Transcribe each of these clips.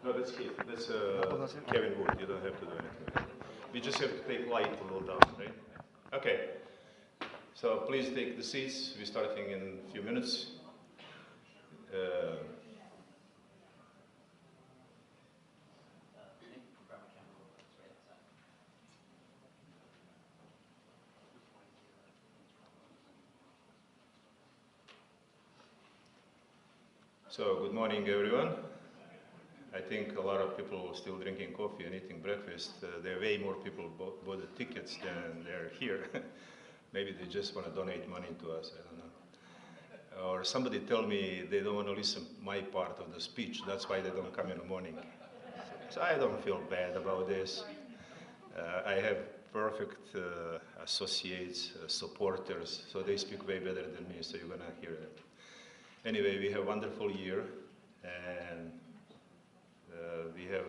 No, that's Keith. That's Kevin Wood. You don't have to do anything. We just have to take light a little down, right? Okay. So please take the seats. We're starting in a few minutes. So good morning, everyone. I think a lot of people are still drinking coffee and eating breakfast. There are way more people bought the tickets than they're here. Maybe they just want to donate money to us, I don't know. Or somebody tell me they don't want to listen to my part of the speech, that's why they don't come in the morning. So I don't feel bad about this. I have perfect associates, supporters, so they speak way better than me, so you're going to hear that. Anyway, we have a wonderful year, and we have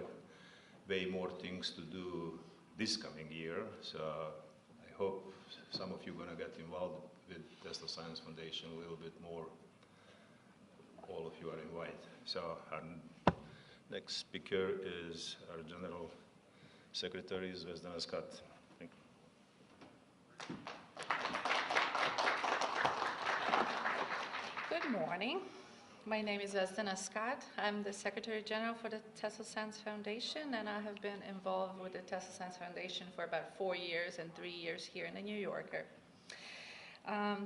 way more things to do this coming year. So I hope some of you are going to get involved with Tesla Science Foundation a little bit more. All of you are invited. So our next speaker is our General Secretary, Zvezdana Scott. Thank you. Good morning. My name is Zvezdana Scott. I'm the Secretary General for the Tesla Science Foundation, and I have been involved with the Tesla Science Foundation for about 4 years and 3 years here in the New Yorker.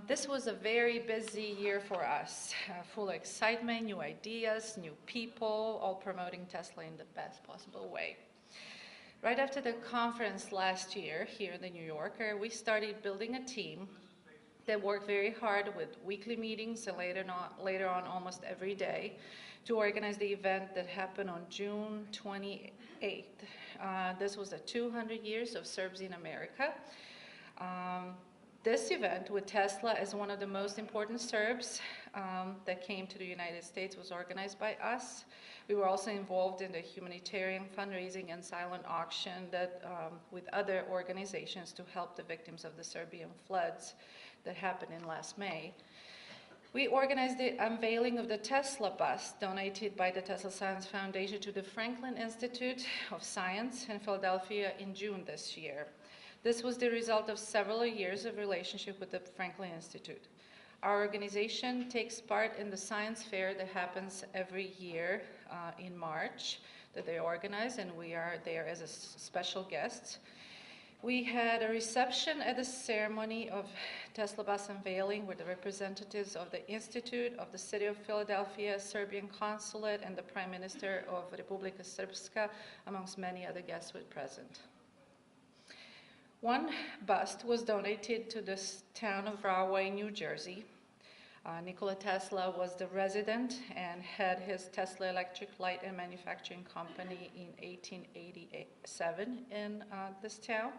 This was a very busy year for us, full of excitement, new ideas, new people, all promoting Tesla in the best possible way. Right after the conference last year here in the New Yorker, we started building a team that worked very hard with weekly meetings and later on almost every day to organize the event that happened on June 28th. This was the 200 years of Serbs in America. This event with Tesla as one of the most important Serbs that came to the United States was organized by us. We were also involved in the humanitarian fundraising and silent auction that with other organizations to help the victims of the Serbian floods that happened in last May. We organized the unveiling of the Tesla bus donated by the Tesla Science Foundation to the Franklin Institute of Science in Philadelphia in June this year. This was the result of several years of relationship with the Franklin Institute. Our organization takes part in the science fair that happens every year in March that they organize, and we are there as a special guests. We had a reception at the ceremony of Tesla bus unveiling with the representatives of the Institute, of the City of Philadelphia, Serbian Consulate, and the Prime Minister of Republika Srpska, amongst many other guests who were present. One bust was donated to the town of Rahway, New Jersey. Nikola Tesla was the resident and had his Tesla Electric Light and Manufacturing Company in 1887 in this town.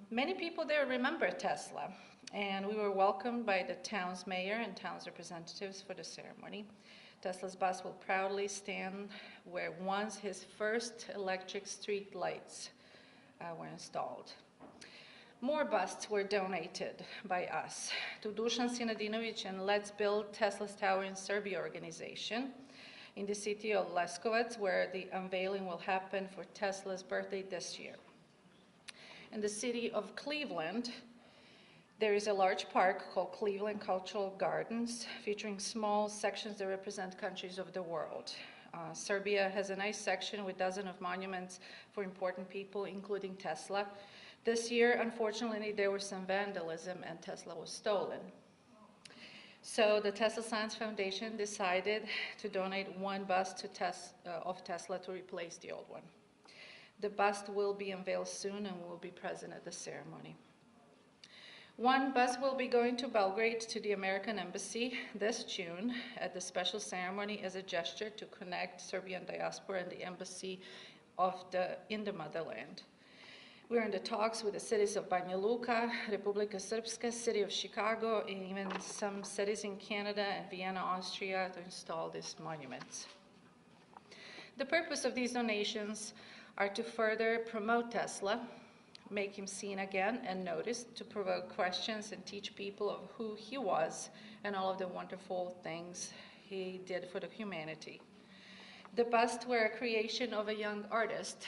Many people there remember Tesla, and we were welcomed by the town's mayor and town's representatives for the ceremony. Tesla's bus will proudly stand where once his first electric street lights were installed. More busts were donated by us to Dusan Sinadinovic and Let's Build Tesla's Tower in Serbia organization in the city of Leskovac, where the unveiling will happen for Tesla's birthday this year. In the city of Cleveland, there is a large park called Cleveland Cultural Gardens, featuring small sections that represent countries of the world. Serbia has a nice section with dozens of monuments for important people, including Tesla. This year, unfortunately, there was some vandalism and Tesla was stolen. So the Tesla Science Foundation decided to donate one bust of Tesla to replace the old one. The bust will be unveiled soon and will be present at the ceremony. One bus will be going to Belgrade to the American Embassy this June at the special ceremony as a gesture to connect Serbian diaspora and the embassy in the motherland. We're in the talks with the cities of Banja Luka, Republika Srpska, City of Chicago, and even some cities in Canada and Vienna, Austria, to install these monuments. The purpose of these donations are to further promote Tesla, make him seen again and noticed, to provoke questions and teach people of who he was and all of the wonderful things he did for the humanity. The busts were a creation of a young artist.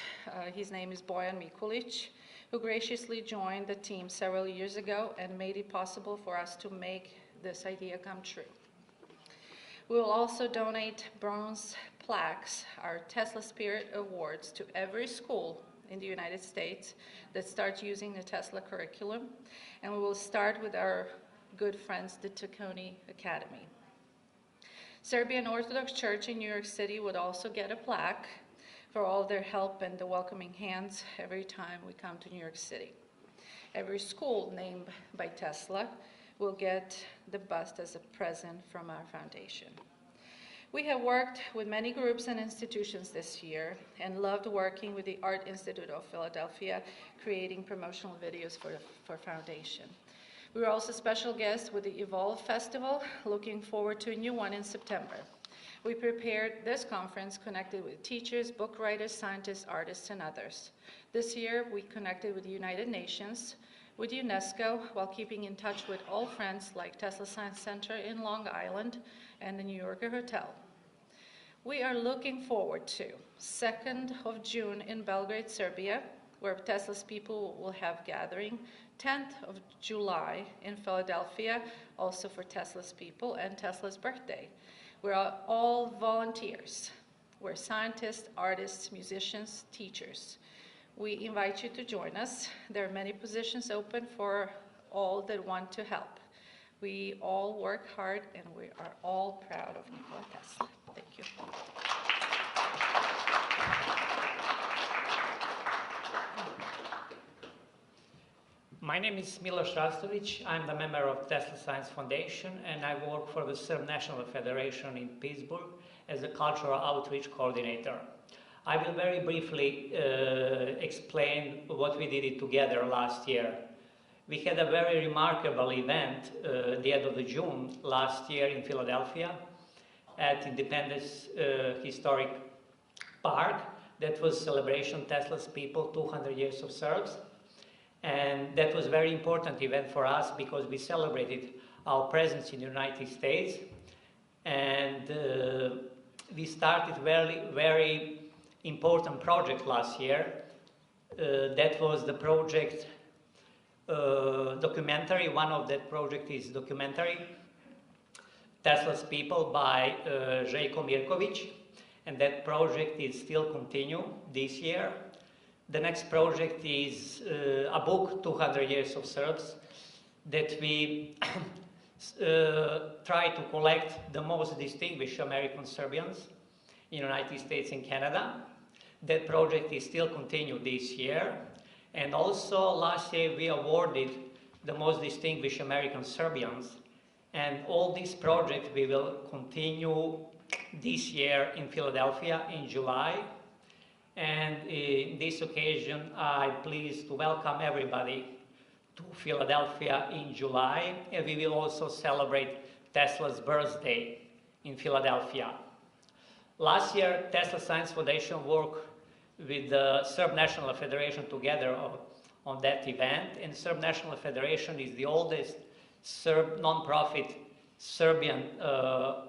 His name is Bojan Mikulic, who graciously joined the team several years ago and made it possible for us to make this idea come true. We will also donate bronze plaques, our Tesla Spirit Awards, to every school in the United States that starts using the Tesla curriculum. And we will start with our good friends, the Tacony Academy. Serbian Orthodox Church in New York City would also get a plaque for all their help and the welcoming hands every time we come to New York City. Every school named by Tesla will get the bust as a present from our foundation. We have worked with many groups and institutions this year and loved working with the Art Institute of Philadelphia, creating promotional videos for foundation. We were also special guests with the Evolve Festival, looking forward to a new one in September. We prepared this conference connected with teachers, book writers, scientists, artists, and others. This year, we connected with the United Nations, with UNESCO, while keeping in touch with all friends like Tesla Science Center in Long Island and the New Yorker Hotel. We are looking forward to 2nd of June in Belgrade, Serbia, where Tesla's people will have gathering, 10th of July in Philadelphia, also for Tesla's people, and Tesla's birthday. We're all volunteers. We're scientists, artists, musicians, teachers. We invite you to join us. There are many positions open for all that want to help. We all work hard, and we are all proud of Nikola Tesla. Thank you. My name is Miloš Rastović. I'm the member of Tesla Science Foundation, and I work for the Serb National Federation in Pittsburgh as a cultural outreach coordinator. I will very briefly explain what we did together last year. We had a very remarkable event the end of June last year in Philadelphia at Independence Historic Park. That was celebration Tesla's people, 200 years of Serbs. And that was a very important event for us because we celebrated our presence in the United States. And we started very important project last year. That was the project documentary. One of that project is documentary, Tesla's People by Željko Mirković. And that project is still continue this year. The next project is a book, 200 Years of Serbs, that we try to collect the most distinguished American Serbians in the United States and Canada. That project is still continued this year. And also last year we awarded the most distinguished American Serbians. And all these projects we will continue this year in Philadelphia in July. And in this occasion, I'm pleased to welcome everybody to Philadelphia in July. And we will also celebrate Tesla's birthday in Philadelphia. Last year, Tesla Science Foundation worked with the Serb National Federation together on that event. And Serb National Federation is the oldest Serb non-profit Serbian,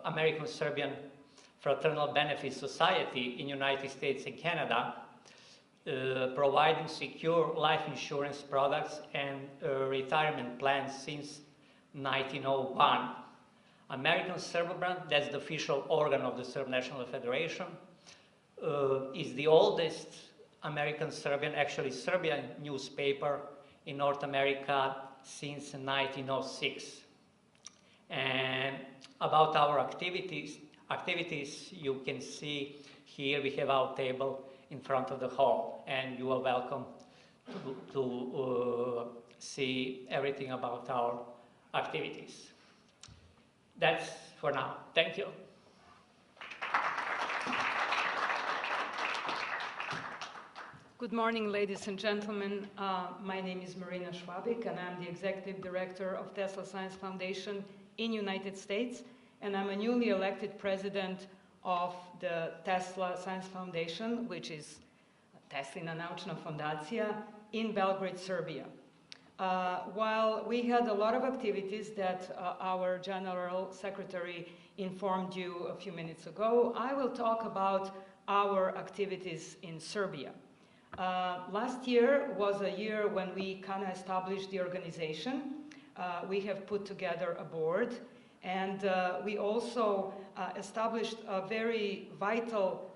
American Serbian Fraternal Benefit Society in the United States and Canada, providing secure life insurance products and retirement plans since 1901. American Serbian, that's the official organ of the Serb National Federation, is the oldest American Serbian, actually Serbian newspaper in North America since 1906. And about our activities, you can see here we have our table in front of the hall, and you are welcome to see everything about our activities. That's for now. Thank you. Good morning, ladies and gentlemen. My name is Marina Švabik, and I'm the Executive Director of Tesla Science Foundation in United States, and I'm a newly elected president of the Tesla Science Foundation, which is Teslina naučna fondacija in Belgrade, Serbia. While we had a lot of activities that our General Secretary informed you a few minutes ago, I will talk about our activities in Serbia. Last year was a year when we kind of established the organization. We have put together a board, and we also established a very vital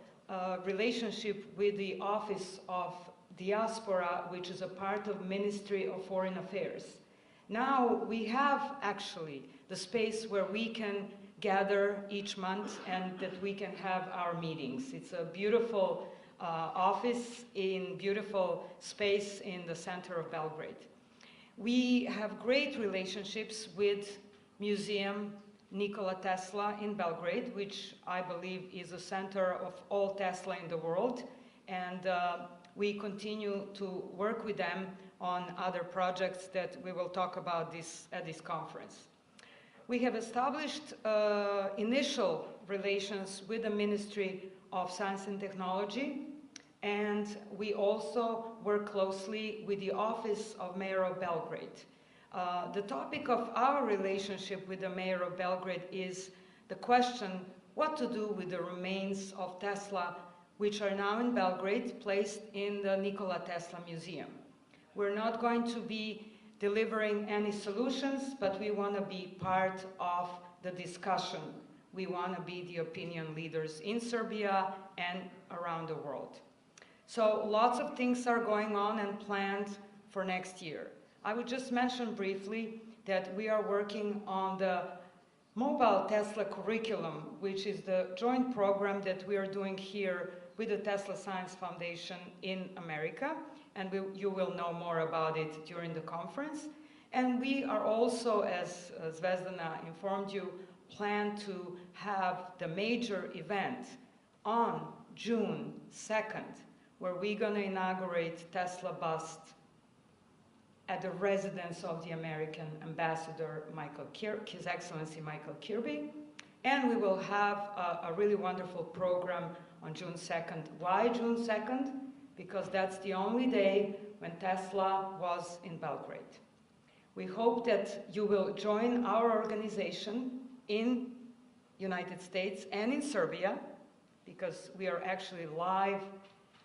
relationship with the Office of Diaspora, which is a part of Ministry of Foreign Affairs. Now we have actually the space where we can gather each month and that we can have our meetings. It's a beautiful office in beautiful space in the center of Belgrade. We have great relationships with Museum Nikola Tesla in Belgrade, which I believe is the center of all Tesla in the world, and we continue to work with them on other projects that we will talk about at this conference. We have established initial relations with the Ministry of Science and Technology, and we also work closely with the Office of Mayor of Belgrade. The topic of our relationship with the Mayor of Belgrade is the question what to do with the remains of Tesla, which are now in Belgrade, placed in the Nikola Tesla Museum. We're not going to be delivering any solutions, but we want to be part of the discussion. We want to be the opinion leaders in Serbia and around the world. So lots of things are going on and planned for next year. I would just mention briefly that we are working on the Mobile Tesla Curriculum, which is the joint program that we are doing here with the Tesla Science Foundation in America, and you will know more about it during the conference. And we are also, as Zvezdana informed you, plan to have the major event on June 2nd, where we're going to inaugurate Tesla bust at the residence of the American ambassador, His Excellency Michael Kirby. And we will have a really wonderful program on June 2nd. Why June 2nd? Because that's the only day when Tesla was in Belgrade. We hope that you will join our organization in United States and in Serbia, because we are actually live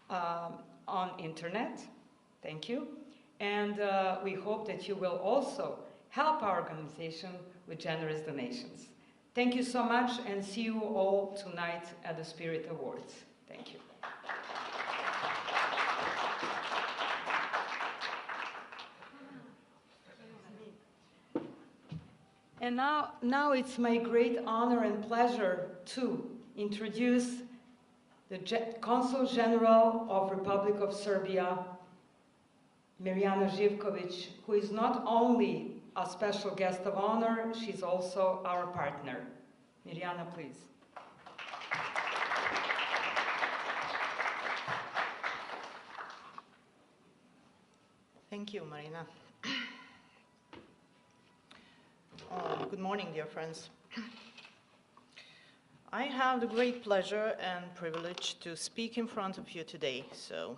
on internet. Thank you. And we hope that you will also help our organization with generous donations. Thank you so much, and see you all tonight at the Spirit Awards. Thank you. And now it's my great honor and pleasure to introduce the Consul General of Republic of Serbia, Mirjana Živković, who is not only a special guest of honor, she's also our partner. Mirjana, please. Thank you, Marina. Good morning, dear friends. I have the great pleasure and privilege to speak in front of you today. So,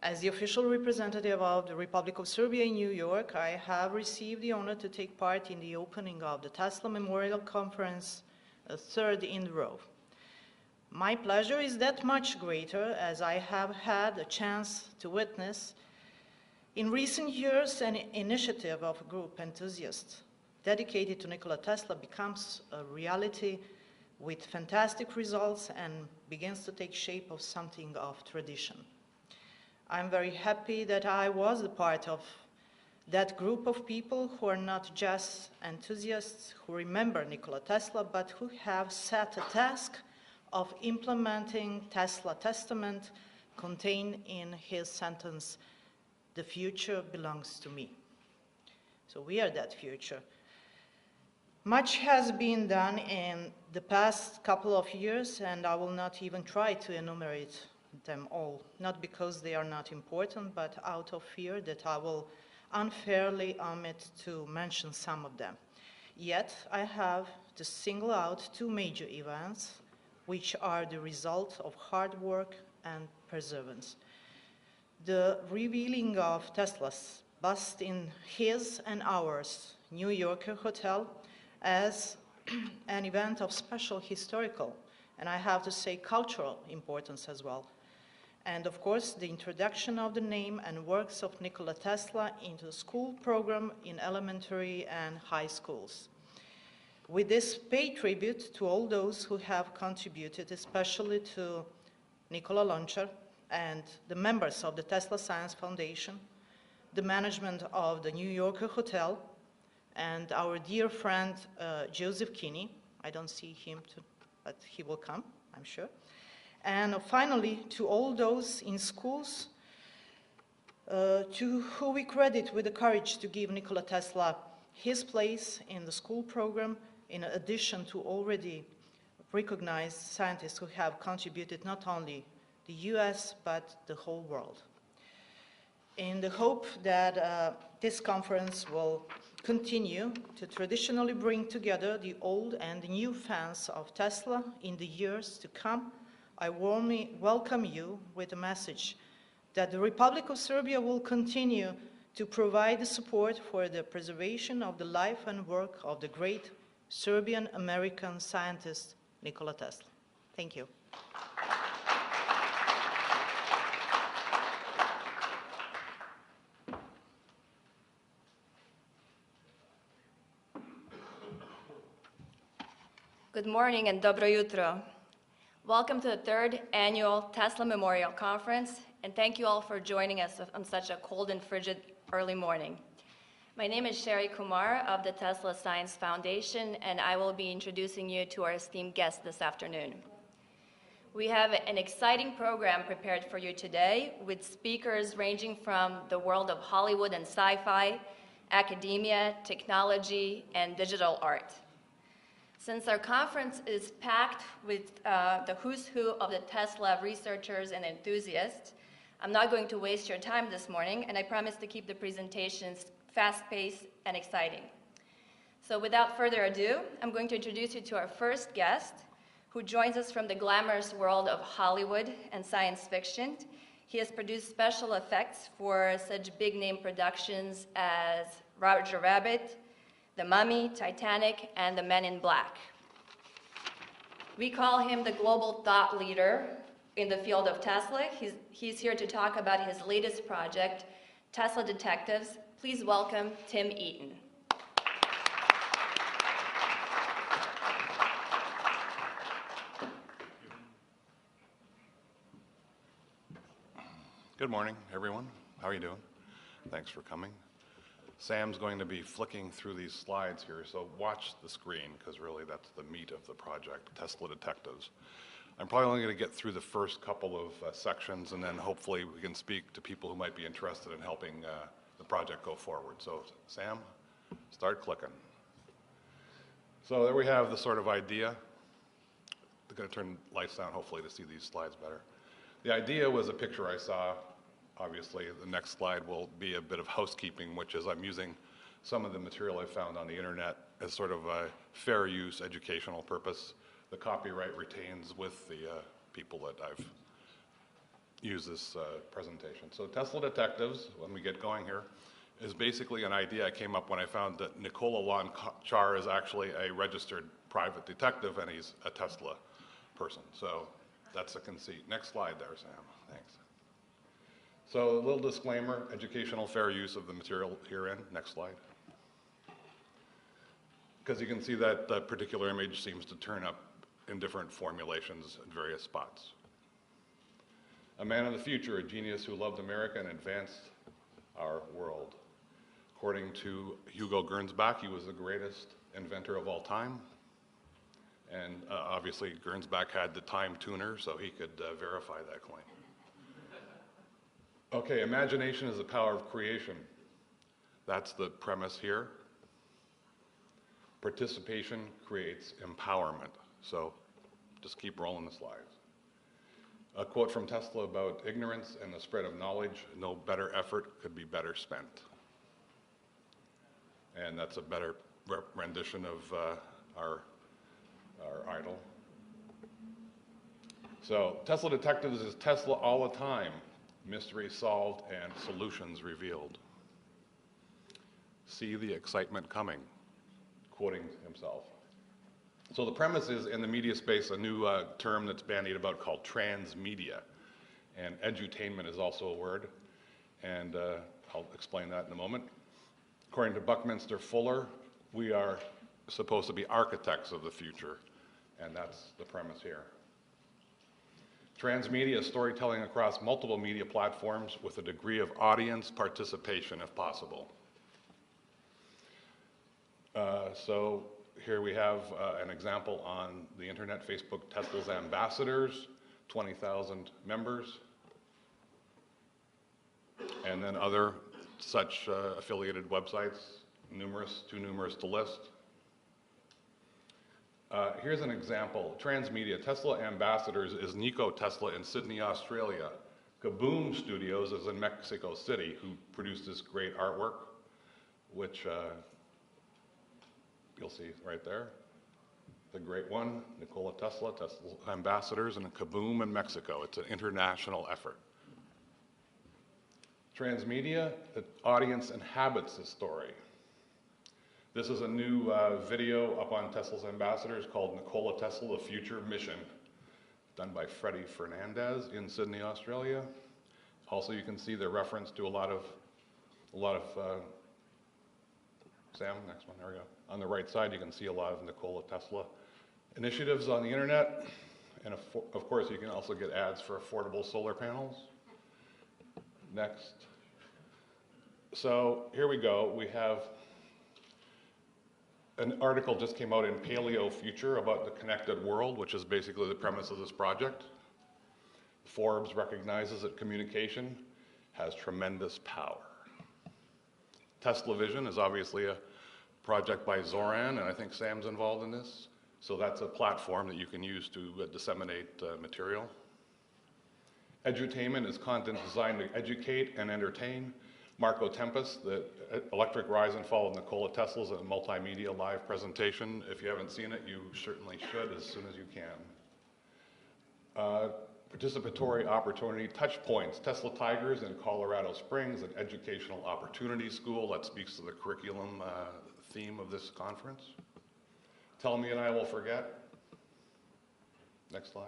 as the official representative of the Republic of Serbia in New York, I have received the honor to take part in the opening of the Tesla Memorial Conference, a third in a row. My pleasure is that much greater as I have had a chance to witness in recent years an initiative of a group enthusiasts dedicated to Nikola Tesla becomes a reality with fantastic results and begins to take shape of something of tradition. I'm very happy that I was a part of that group of people who are not just enthusiasts who remember Nikola Tesla, but who have set a task of implementing Tesla Testament contained in his sentence, "The future belongs to me." So we are that future. Much has been done in the past couple of years, and I will not even try to enumerate them all, not because they are not important, but out of fear that I will unfairly omit to mention some of them. Yet, I have to single out two major events, which are the result of hard work and perseverance. The revealing of Tesla's bust in his and ours New Yorker hotel as an event of special historical, and I have to say cultural importance as well. And of course, the introduction of the name and works of Nikola Tesla into the school program in elementary and high schools. With this, pay tribute to all those who have contributed, especially to Nikola Launcher and the members of the Tesla Science Foundation, the management of the New Yorker Hotel, and our dear friend Joseph Kinney. I don't see him, but he will come, I'm sure. And finally, to all those in schools to who we credit with the courage to give Nikola Tesla his place in the school program, in addition to already recognized scientists who have contributed not only the US, but the whole world. In the hope that this conference will continue to traditionally bring together the old and the new fans of Tesla in the years to come, I warmly welcome you with a message that the Republic of Serbia will continue to provide the support for the preservation of the life and work of the great Serbian-American scientist Nikola Tesla. Thank you. Good morning and dobro jutro. Welcome to the 3rd annual Tesla Memorial Conference, and thank you all for joining us on such a cold and frigid early morning. My name is Sherry Kumar of the Tesla Science Foundation, and I will be introducing you to our esteemed guest this afternoon. We have an exciting program prepared for you today with speakers ranging from the world of Hollywood and sci-fi, academia, technology, and digital art. Since our conference is packed with the who's who of the Tesla researchers and enthusiasts, I'm not going to waste your time this morning, and I promise to keep the presentations fast-paced and exciting. So without further ado, I'm going to introduce you to our first guest, who joins us from the glamorous world of Hollywood and science fiction. He has produced special effects for such big-name productions as Roger Rabbit, The Mummy, Titanic, and The Men in Black. We call him the global thought leader in the field of Tesla. He's here to talk about his latest project, Tesla Detectives. Please welcome Tim Eaton. Good morning, everyone. How are you doing? Thanks for coming. Sam's going to be flicking through these slides here, so watch the screen, because really that's the meat of the project, Tesla Detectives. I'm probably only going to get through the first couple of sections, and then hopefully we can speak to people who might be interested in helping the project go forward. So Sam, start clicking. So there we have the sort of idea. I'm going to turn lights down, hopefully, to see these slides better. The idea was a picture I saw. Obviously, the next slide will be a bit of housekeeping, which is I'm using some of the material I found on the internet as sort of a fair use educational purpose. The copyright retains with the people that I've used this presentation. So Tesla Detectives, when we get going here, is basically an idea I came up when I found that Nikola Launcher is actually a registered private detective, and he's a Tesla person. So that's a conceit. Next slide there, Sam. Thanks. So a little disclaimer, educational fair use of the material herein. Next slide. Because you can see that that particular image seems to turn up in different formulations at various spots. A man of the future, a genius who loved America and advanced our world. According to Hugo Gernsback, he was the greatest inventor of all time. And obviously, Gernsback had the time tuner, so he could verify that claim. Okay, imagination is the power of creation. That's the premise here. Participation creates empowerment. So just keep rolling the slides. A quote from Tesla about ignorance and the spread of knowledge: no better effort could be better spent. And that's a better rendition of our idol. So Tesla Detectives is Tesla all the time. Mysteries solved and solutions revealed. See the excitement coming, quoting himself. So the premise is, in the media space, a new term that's bandied about called transmedia. And edutainment is also a word, and I'll explain that in a moment. According to Buckminster Fuller, we are supposed to be architects of the future, and that's the premise here. Transmedia is storytelling across multiple media platforms with a degree of audience participation, if possible. So here we have an example on the internet, Facebook, Tesla's ambassadors, 20,000 members, and then other such affiliated websites, too numerous to list. Here's an example. Transmedia, Tesla Ambassadors is Nico Tesla in Sydney, Australia. Kaboom Studios is in Mexico City, who produced this great artwork, which you'll see right there. The great one, Nikola Tesla, Tesla Ambassadors, and Kaboom in Mexico. It's an international effort. Transmedia, the audience inhabits the story. This is a new video up on Tesla's Ambassadors called Nikola Tesla, The Future Mission, done by Freddie Fernandez in Sydney, Australia. Also, you can see the reference to a lot of Sam, next one, there we go. On the right side, you can see a lot of Nikola Tesla initiatives on the internet. And of course, you can also get ads for affordable solar panels. Next. So here we go. We have an article just came out in Paleo Future about the connected world, which is basically the premise of this project. Forbes recognizes that communication has tremendous power. Tesla Vision is obviously a project by Zoran, and I think Sam's involved in this. So that's a platform that you can use to disseminate material. Edutainment is content designed to educate and entertain. Marco Tempest, the electric rise and fall of Nikola Tesla, is a multimedia live presentation. If you haven't seen it, you certainly should as soon as you can. Participatory opportunity touch points. Tesla Tigers in Colorado Springs, an educational opportunity school that speaks to the curriculum theme of this conference. Tell me and I will forget. Next slide.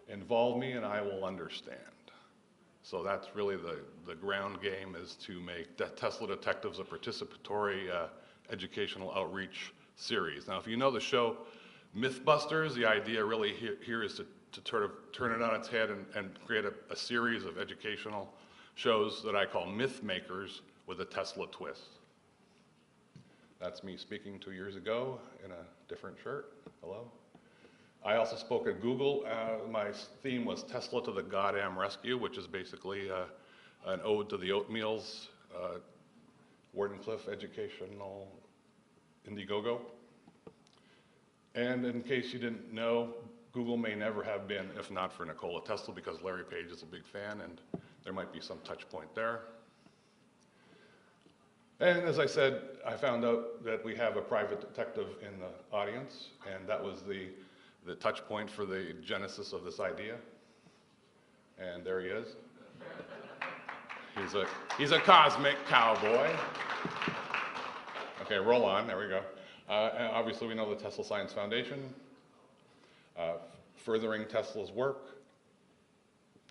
Involve me and I will understand. So that's really the ground game, is to make Tesla Detectives a participatory educational outreach series. Now, if you know the show Mythbusters, the idea really here is to sort of turn it on its head and create a series of educational shows that I call Myth Makers with a Tesla twist. That's me speaking 2 years ago in a different shirt. Hello. I also spoke at Google. My theme was Tesla to the Goddamn Rescue, which is basically an ode to the oatmeals, Wardenclyffe educational Indiegogo. And in case you didn't know, Google may never have been if not for Nikola Tesla, because Larry Page is a big fan, and there might be some touch point there. And as I said, I found out that we have a private detective in the audience, and that was the touch point for the genesis of this idea. And there he is. He's a cosmic cowboy. Okay, roll on, there we go. And obviously we know the Tesla Science Foundation, furthering Tesla's work.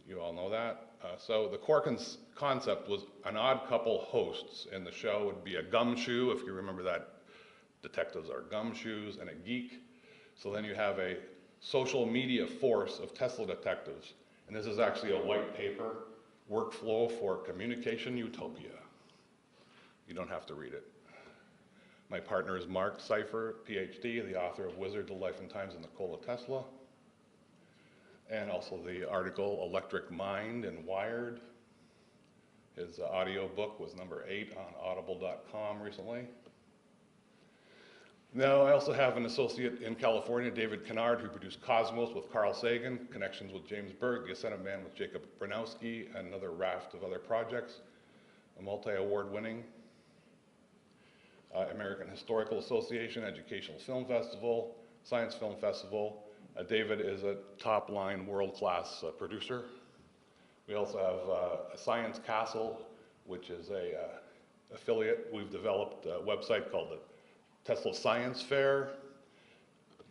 You all know that. So the core concept was an odd couple hosts, and the show would be a gumshoe, if you remember that detectives are gumshoes, and a geek. So then you have a social media force of Tesla detectives. And this is actually a white paper workflow for communication utopia. You don't have to read it. My partner is Mark Seifer, PhD, the author of Wizard, The Life and Times of Nikola Tesla, and also the article Electric Mind in Wired. His audio book was number 8 on audible.com recently. Now, I also have an associate in California, David Kennard, who produced Cosmos with Carl Sagan, Connections with James Berg, The Ascent of Man with Jacob Bronowski, and another raft of other projects, a multi-award winning American Historical Association, Educational Film Festival, Science Film Festival. David is a top-line world-class producer. We also have a Science Castle, which is a affiliate. We've developed a website called the Tesla Science Fair.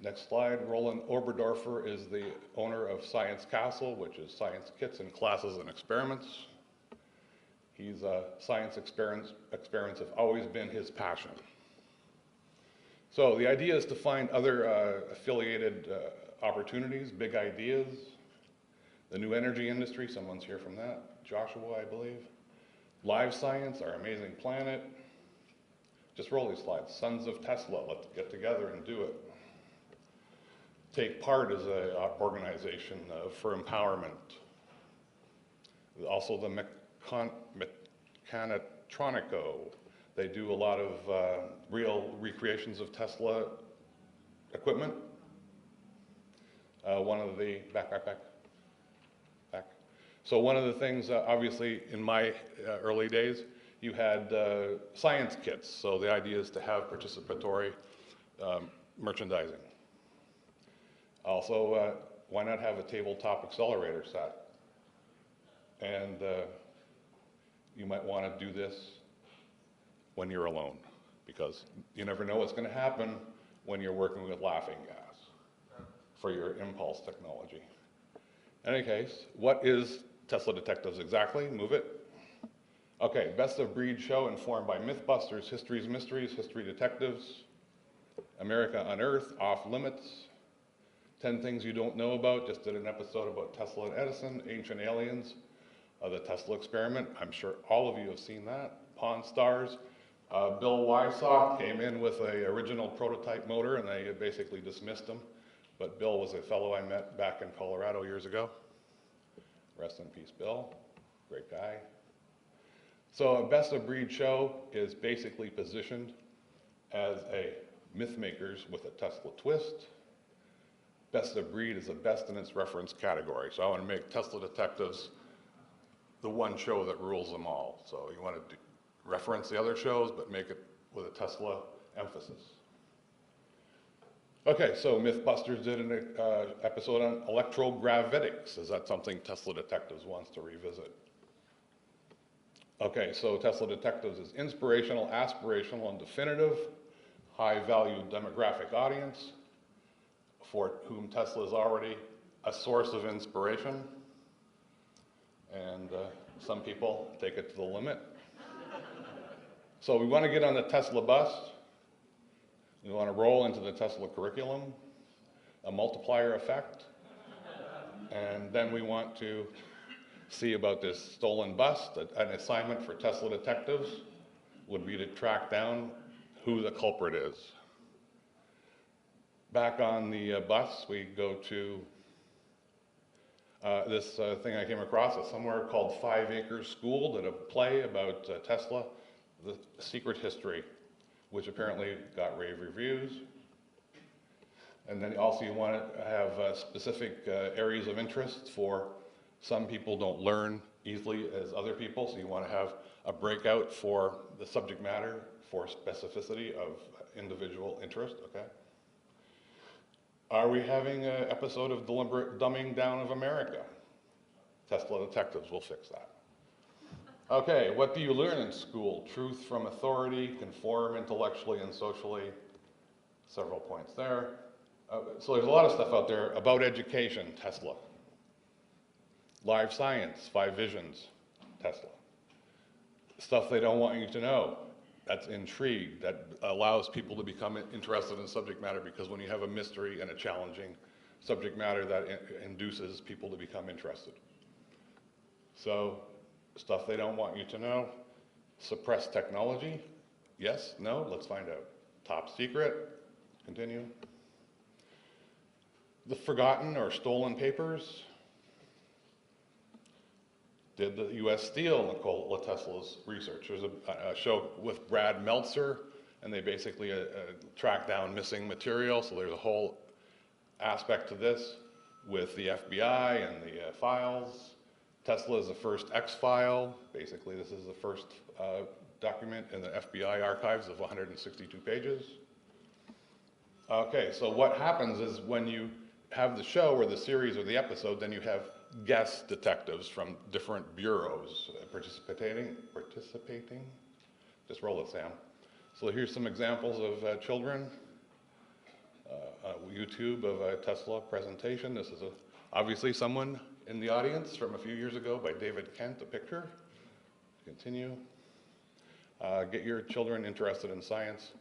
Next slide. Roland Oberdorfer is the owner of Science Castle, which is science kits and classes and experiments. He's science experiments have always been his passion. So the idea is to find other affiliated opportunities, big ideas. The new energy industry, someone's here from that. Joshua, I believe. Live science, our amazing planet. Just roll these slides. Sons of Tesla, let's get together and do it. Take part as an organization for empowerment. Also the Mechanitronico. They do a lot of real recreations of Tesla equipment. One of the, back. So one of the things, obviously, in my early days, you had science kits. So the idea is to have participatory merchandising. Also, why not have a tabletop accelerator set? And you might want to do this when you're alone, because you never know what's going to happen when you're working with laughing gas for your impulse technology. In any case, what is Tesla Detectives exactly? Move it. Okay, best of breed show informed by Mythbusters, History's Mysteries, History Detectives, America Unearthed, Off Limits, 10 Things You Don't Know About, just did an episode about Tesla and Edison, Ancient Aliens, the Tesla Experiment. I'm sure all of you have seen that. Pawn Stars. Bill Wysock came in with an original prototype motor and they basically dismissed him. But Bill was a fellow I met back in Colorado years ago. Rest in peace, Bill. Great guy. So a best of breed show is basically positioned as a myth makers with a Tesla twist. Best of breed is the best in its reference category. So I want to make Tesla Detectives the one show that rules them all. So you want to reference the other shows, but make it with a Tesla emphasis. Okay, so Mythbusters did an episode on electrogravitics. Is that something Tesla Detectives wants to revisit? Okay, so Tesla Detectives is inspirational, aspirational, and definitive, high-value demographic audience for whom Tesla is already a source of inspiration. And some people take it to the limit. So we want to get on the Tesla bus. We want to roll into the Tesla curriculum, a multiplier effect. And then we want to see about this stolen bus. An assignment for Tesla Detectives would be to track down who the culprit is. Back on the bus, we go to this thing I came across somewhere called 5 Acres School, did a play about Tesla, The Secret History, which apparently got rave reviews. And then also you want to have specific areas of interest for some people don't learn easily as other people, so you want to have a breakout for the subject matter for specificity of individual interest, okay? Are we having an episode of deliberate dumbing down of America? Tesla Detectives will fix that. Okay, what do you learn in school? Truth from authority, conform intellectually and socially. Several points there. So there's a lot of stuff out there about education, Tesla. Live science, 5 Visions, Tesla. Stuff they don't want you to know. That's intrigue, that allows people to become interested in subject matter, because when you have a mystery and a challenging subject matter, that induces people to become interested. So, stuff they don't want you to know. Suppressed technology. Yes? No? Let's find out. Top secret. Continue. The forgotten or stolen papers. Did the U.S. steal Nikola Tesla's research? There's a show with Brad Meltzer, and they basically track down missing material. So there's a whole aspect to this with the FBI and the files. Tesla is the first X-file. Basically, this is the first document in the FBI archives of 162 pages. Okay, so what happens is when you have the show or the series or the episode, then you have guest detectives from different bureaus participating. Just roll it, Sam. So here's some examples of children. YouTube of a Tesla presentation. This is obviously someone in the audience from a few years ago by David Kent, a picture. Continue. Get your children interested in science.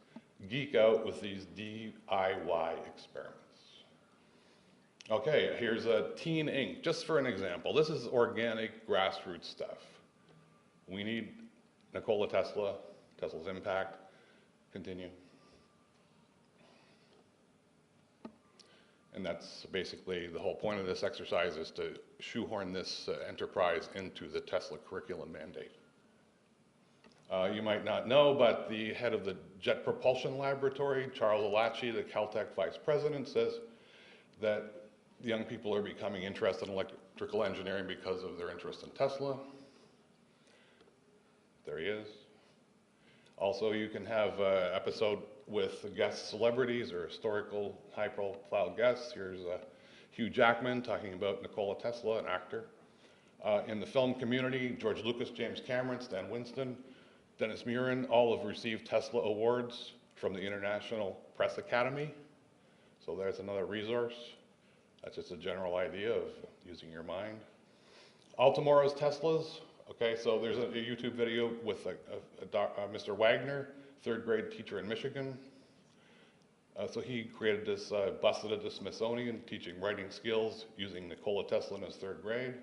Geek out with these DIY experiments. Okay, here's a Teen Ink, just for an example. This is organic grassroots stuff. We need Nikola Tesla, Tesla's impact. Continue. And that's basically the whole point of this exercise, is to shoehorn this enterprise into the Tesla curriculum mandate. You might not know, but the head of the Jet Propulsion Laboratory, Charles Alachi, the Caltech vice president, says that young people are becoming interested in electrical engineering because of their interest in Tesla. There he is. Also, you can have an episode with guest celebrities or historical high-profile guests. Here's Hugh Jackman talking about Nikola Tesla, an actor. In the film community, George Lucas, James Cameron, Stan Winston, Dennis Muren, all have received Tesla awards from the International Press Academy. So there's another resource. That's just a general idea of using your mind. All tomorrow's Teslas. Okay, so there's a YouTube video with Mr. Wagner, third grade teacher in Michigan. So he created this, busted at the Smithsonian, teaching writing skills using Nikola Tesla in his third grade.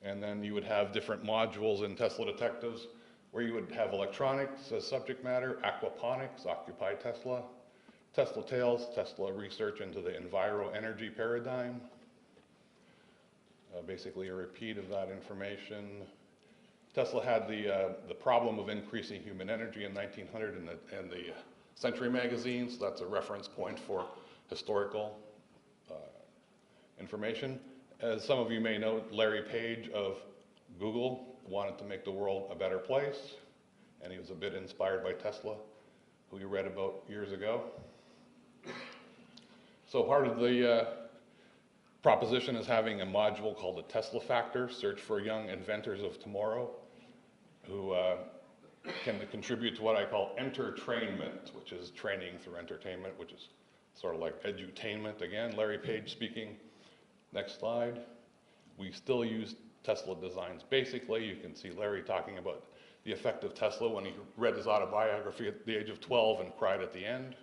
And then you would have different modules in Tesla Detectives where you would have electronics as subject matter, aquaponics, Occupy Tesla, Tesla Tales, Tesla research into the enviro-energy paradigm. Basically a repeat of that information. Tesla had the problem of increasing human energy in 1900 in the Century magazine, so that's a reference point for historical information. As some of you may know, Larry Page of Google wanted to make the world a better place, and he was a bit inspired by Tesla, who you read about years ago. So part of the proposition is having a module called the Tesla Factor, search for young inventors of tomorrow who can contribute to what I call entertainment, which is training through entertainment, which is sort of like edutainment again. Larry Page speaking. Next slide. We still use Tesla designs. Basically, you can see Larry talking about the effect of Tesla when he read his autobiography at the age of 12 and cried at the end.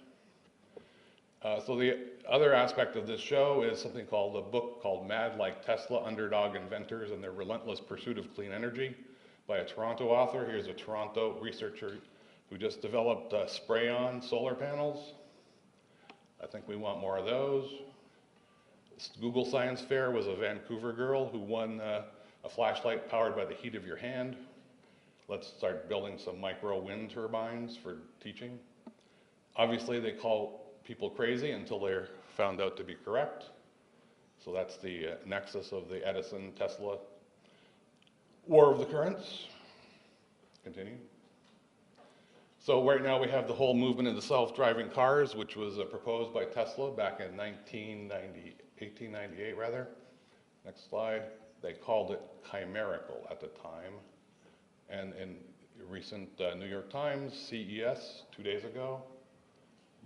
So the other aspect of this show is something called a book called Mad Like Tesla, Underdog Inventors and Their Relentless Pursuit of Clean Energy by a Toronto author. Here's a Toronto researcher who just developed spray-on solar panels. I think we want more of those. Google Science Fair was a Vancouver girl who won a flashlight powered by the heat of your hand. Let's start building some micro wind turbines for teaching. Obviously, they call people crazy until they're found out to be correct. So that's the nexus of the Edison-Tesla war of the currents. Continue. So right now we have the whole movement of the self-driving cars, which was proposed by Tesla back in 1898 rather. Next slide. They called it chimerical at the time. And in recent New York Times, CES, 2 days ago,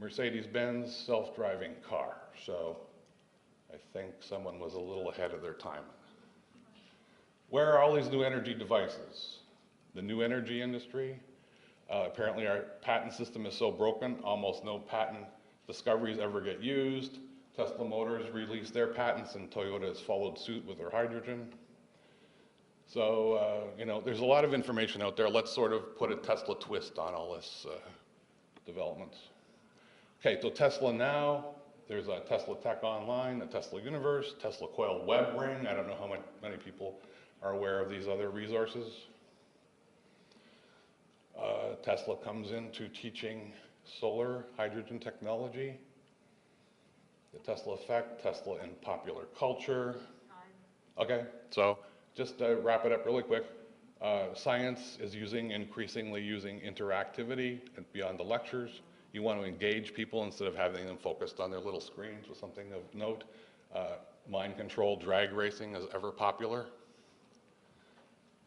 Mercedes-Benz self-driving car. So I think someone was a little ahead of their time. Where are all these new energy devices? The new energy industry. Apparently our patent system is so broken, almost no patent discoveries ever get used. Tesla Motors released their patents and Toyota has followed suit with their hydrogen. So, you know, there's a lot of information out there. Let's sort of put a Tesla twist on all this developments. Okay, so Tesla now, there's a Tesla Tech Online, a Tesla Universe, Tesla Coil Web Ring. I don't know how many people are aware of these other resources. Tesla comes into teaching solar hydrogen technology, the Tesla effect, Tesla in popular culture. Okay, so just to wrap it up really quick, science is increasingly using interactivity beyond the lectures. You want to engage people instead of having them focused on their little screens with something of note. Mind control drag racing is ever popular,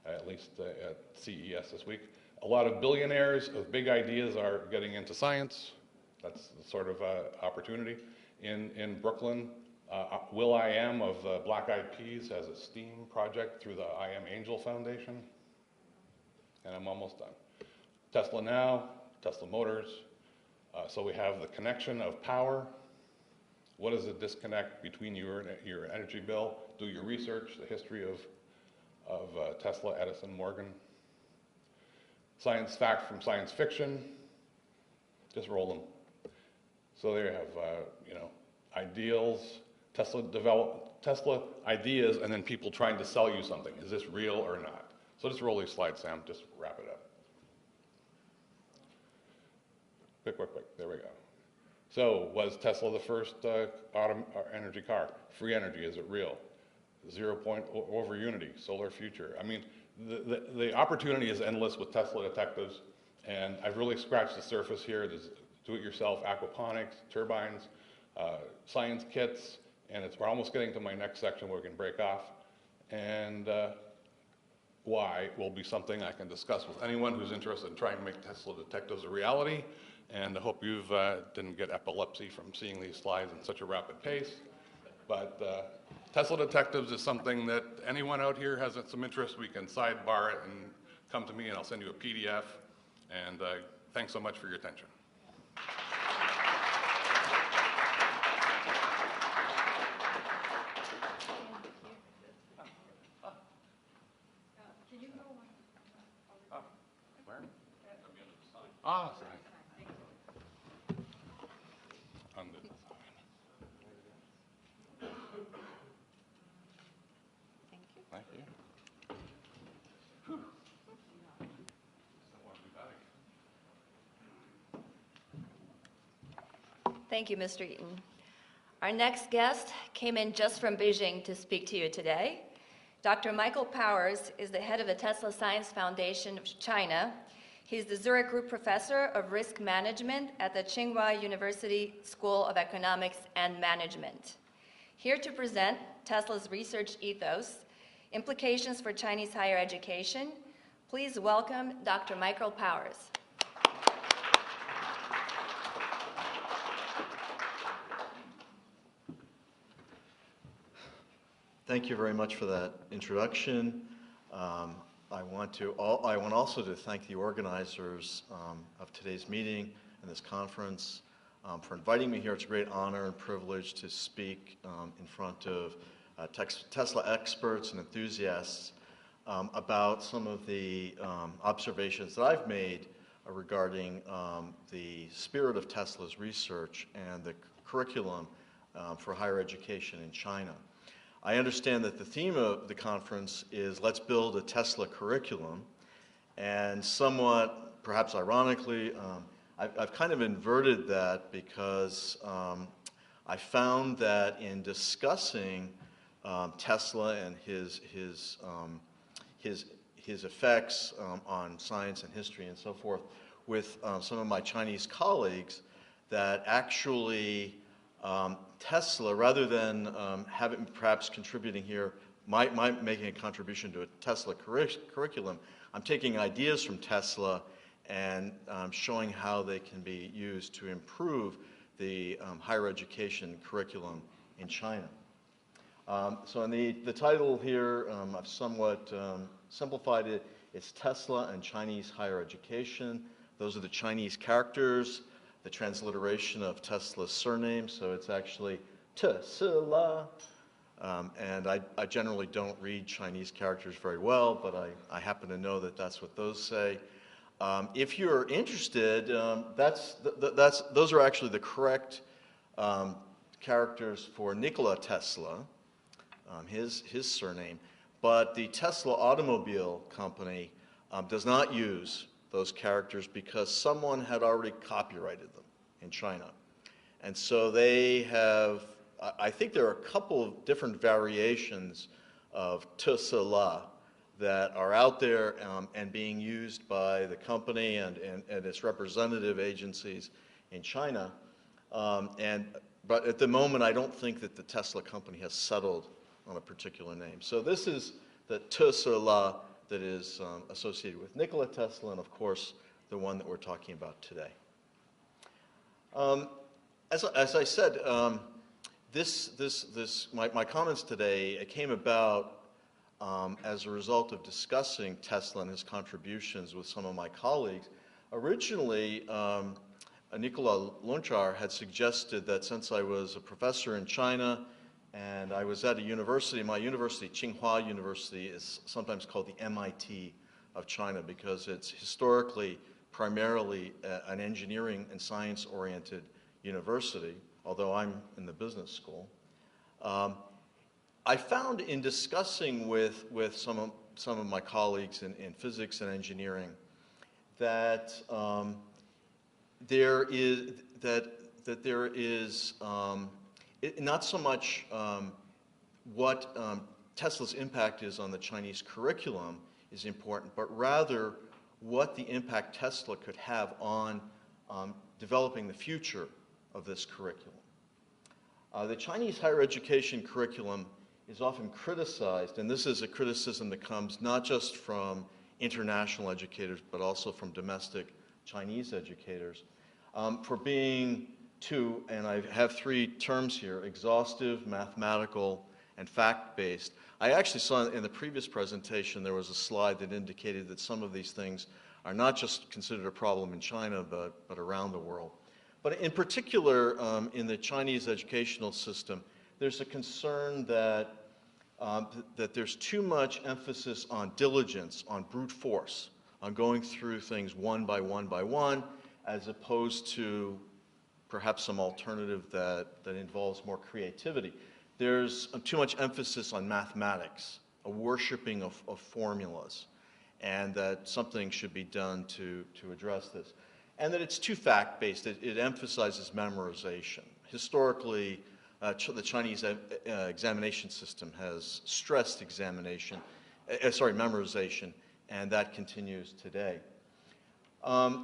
at least at CES this week. A lot of billionaires of big ideas are getting into science. That's the sort of opportunity. In Brooklyn, Will I Am of Black Eyed Peas has a STEAM project through the I Am Angel Foundation. And I'm almost done. Tesla Now, Tesla Motors. So we have the connection of power. What is the disconnect between your energy bill? Do your research, the history of Tesla, Edison, Morgan. Science fact from science fiction. Just roll them. So there you have, ideals, Tesla ideas, and then people trying to sell you something. Is this real or not? So just roll these slides, Sam. Just wrap it up. Quick. There we go. So was Tesla the first energy car? Free energy, is it real? 0 point over unity, solar future. I mean, the opportunity is endless with Tesla detectives, and I've really scratched the surface here. There's do-it-yourself aquaponics, turbines, science kits, and we're almost getting to my next section where we can break off. And why will be something I can discuss with anyone who's interested in trying to make Tesla detectives a reality. And I hope you didn't get epilepsy from seeing these slides in such a rapid pace. But Tesla detectives is something that anyone out here has some interest, we can sidebar it and come to me and I'll send you a PDF. And thanks so much for your attention. Ah, sorry. Under the sign. Thank you. Whew. Thank you, Mr. Eaton. Our next guest came in just from Beijing to speak to you today. Dr. Michael Powers is the head of the Tesla Science Foundation of China. He's the Zurich Group Professor of Risk Management at the Tsinghua University School of Economics and Management. Here to present Tesla's research ethos, implications for Chinese higher education, please welcome Dr. Michael Powers. Thank you very much for that introduction. I want also to thank the organizers of today's meeting and this conference for inviting me here. It's a great honor and privilege to speak in front of Tesla experts and enthusiasts about some of the observations that I've made regarding the spirit of Tesla's research and the curriculum for higher education in China. I understand that the theme of the conference is let's build a Tesla curriculum, and somewhat, perhaps ironically, I've kind of inverted that because I found that in discussing Tesla and his effects on science and history and so forth with some of my Chinese colleagues, that actually Tesla, rather than having perhaps contributing here, making a contribution to a Tesla curriculum, I'm taking ideas from Tesla and showing how they can be used to improve the higher education curriculum in China. So in the title here, I've somewhat simplified it. It's Tesla and Chinese higher education. Those are the Chinese characters, the transliteration of Tesla's surname, so it's actually Tesla. And I generally don't read Chinese characters very well, but I happen to know that that's what those say. If you're interested, those are actually the correct characters for Nikola Tesla, his surname. But the Tesla automobile company does not use those characters because someone had already copyrighted them in China. And so they have, I think there are a couple of different variations of Tesla that are out there and being used by the company and its representative agencies in China. But at the moment, I don't think that the Tesla company has settled on a particular name. So this is the Tesla that is associated with Nikola Tesla, and of course, the one that we're talking about today. As I said, my comments today came about as a result of discussing Tesla and his contributions with some of my colleagues. Originally, Nicola Lonchar had suggested that since I was a professor in China and I was at a university, my university, Tsinghua University, is sometimes called the MIT of China because it's historically primarily an engineering and science-oriented university, although I'm in the business school. I found in discussing with some of my colleagues in physics and engineering that there is not so much what Tesla's impact is on the Chinese curriculum is important, but rather what the impact Tesla could have on developing the future of this curriculum. The Chinese higher education curriculum is often criticized, and this is a criticism that comes not just from international educators, but also from domestic Chinese educators, for being two, and I have three terms here, exhaustive, mathematical, and fact-based. I actually saw in the previous presentation there was a slide that indicated that some of these things are not just considered a problem in China, but around the world. But in particular, in the Chinese educational system, there's a concern that there's too much emphasis on diligence, on brute force, on going through things one by one by one, as opposed to perhaps some alternative that involves more creativity. There's too much emphasis on mathematics, a worshiping of formulas, and that something should be done to address this. And that it's too fact-based. It emphasizes memorization. Historically, the Chinese examination system has stressed memorization, and that continues today.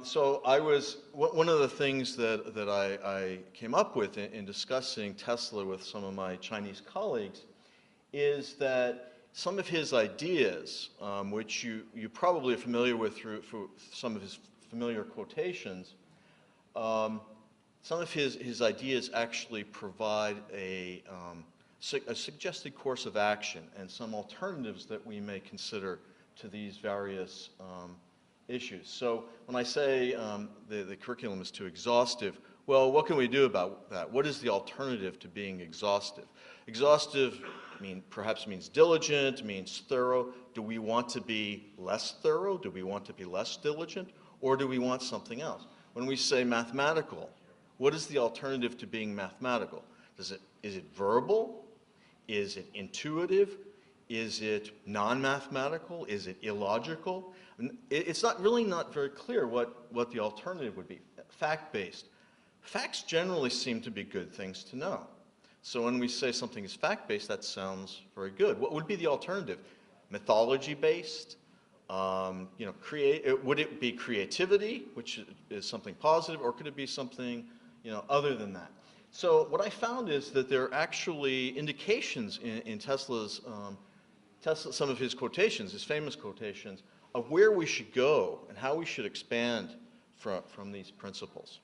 So one of the things that I came up with in discussing Tesla with some of my Chinese colleagues is that some of his ideas, which you probably are familiar with through some of his familiar quotations, some of his ideas actually provide a suggested course of action and some alternatives that we may consider to these various issues. So when I say the curriculum is too exhaustive, well, what can we do about that? What is the alternative to being exhaustive? Exhaustive perhaps means diligent, means thorough. Do we want to be less thorough? Do we want to be less diligent? Or do we want something else? When we say mathematical, what is the alternative to being mathematical? Is it verbal? Is it intuitive? Is it non-mathematical? Is it illogical? It's not very clear what the alternative would be. Fact-based. Facts generally seem to be good things to know. So when we say something is fact-based, that sounds very good. What would be the alternative? Mythology-based? Would it be creativity, which is something positive, or could it be something other than that? So what I found is that there are actually indications in Tesla's some of his quotations, his famous quotations, of where we should go and how we should expand from these principles.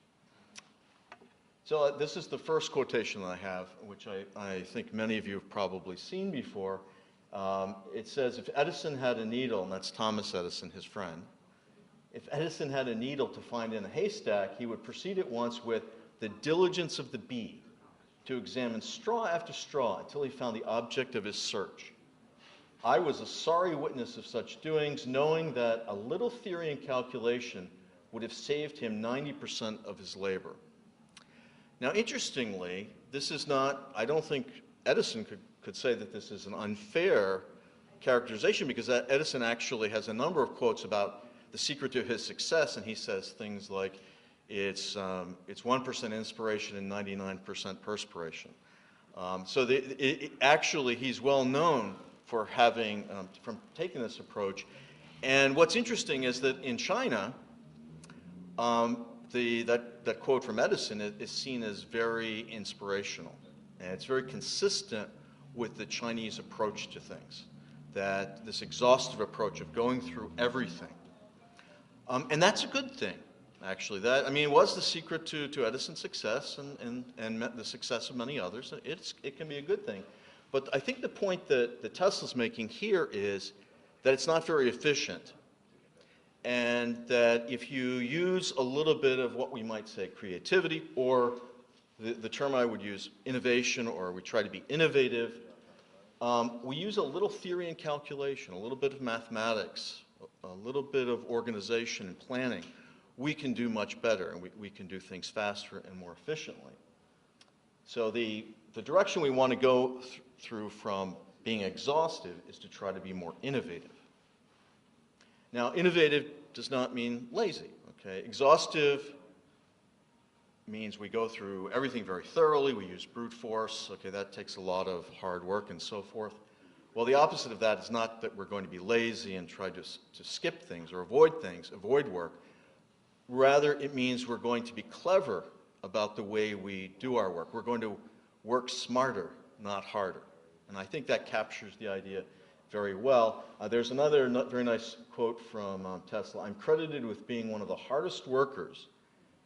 So this is the first quotation that I have, which I think many of you have probably seen before. It says, if Edison had a needle, and that's Thomas Edison, his friend, if Edison had a needle to find in a haystack, he would proceed at once with the diligence of the bee to examine straw after straw until he found the object of his search. I was a sorry witness of such doings, knowing that a little theory and calculation would have saved him 90% of his labor. Now, interestingly, this is not, I don't think Edison could say that this is an unfair characterization, because Edison actually has a number of quotes about the secret to his success, and he says things like, it's 1% inspiration and 99% perspiration. So actually, he's well known for having, from taking this approach. And what's interesting is that in China, that quote from Edison is seen as very inspirational. And it's very consistent with the Chinese approach to things, that this exhaustive approach of going through everything. And that's a good thing. actually. That, I mean, it was the secret to Edison's success and the success of many others. It can be a good thing. But I think the point that Tesla's making here is that it's not very efficient. And that if you use a little bit of what we might say creativity, or the term I would use, innovation, or we try to be innovative, we use a little theory and calculation, a little bit of mathematics, a little bit of organization and planning, we can do much better, and we can do things faster and more efficiently. So the direction we want to go through from being exhaustive is to try to be more innovative. Now, innovative does not mean lazy, okay? Exhaustive means we go through everything very thoroughly, we use brute force, okay, that takes a lot of hard work and so forth. Well, the opposite of that is not that we're going to be lazy and try to skip things or avoid work. Rather, it means we're going to be clever about the way we do our work. We're going to work smarter, not harder. And I think that captures the idea very well. There's another very nice quote from Tesla. I'm credited with being one of the hardest workers,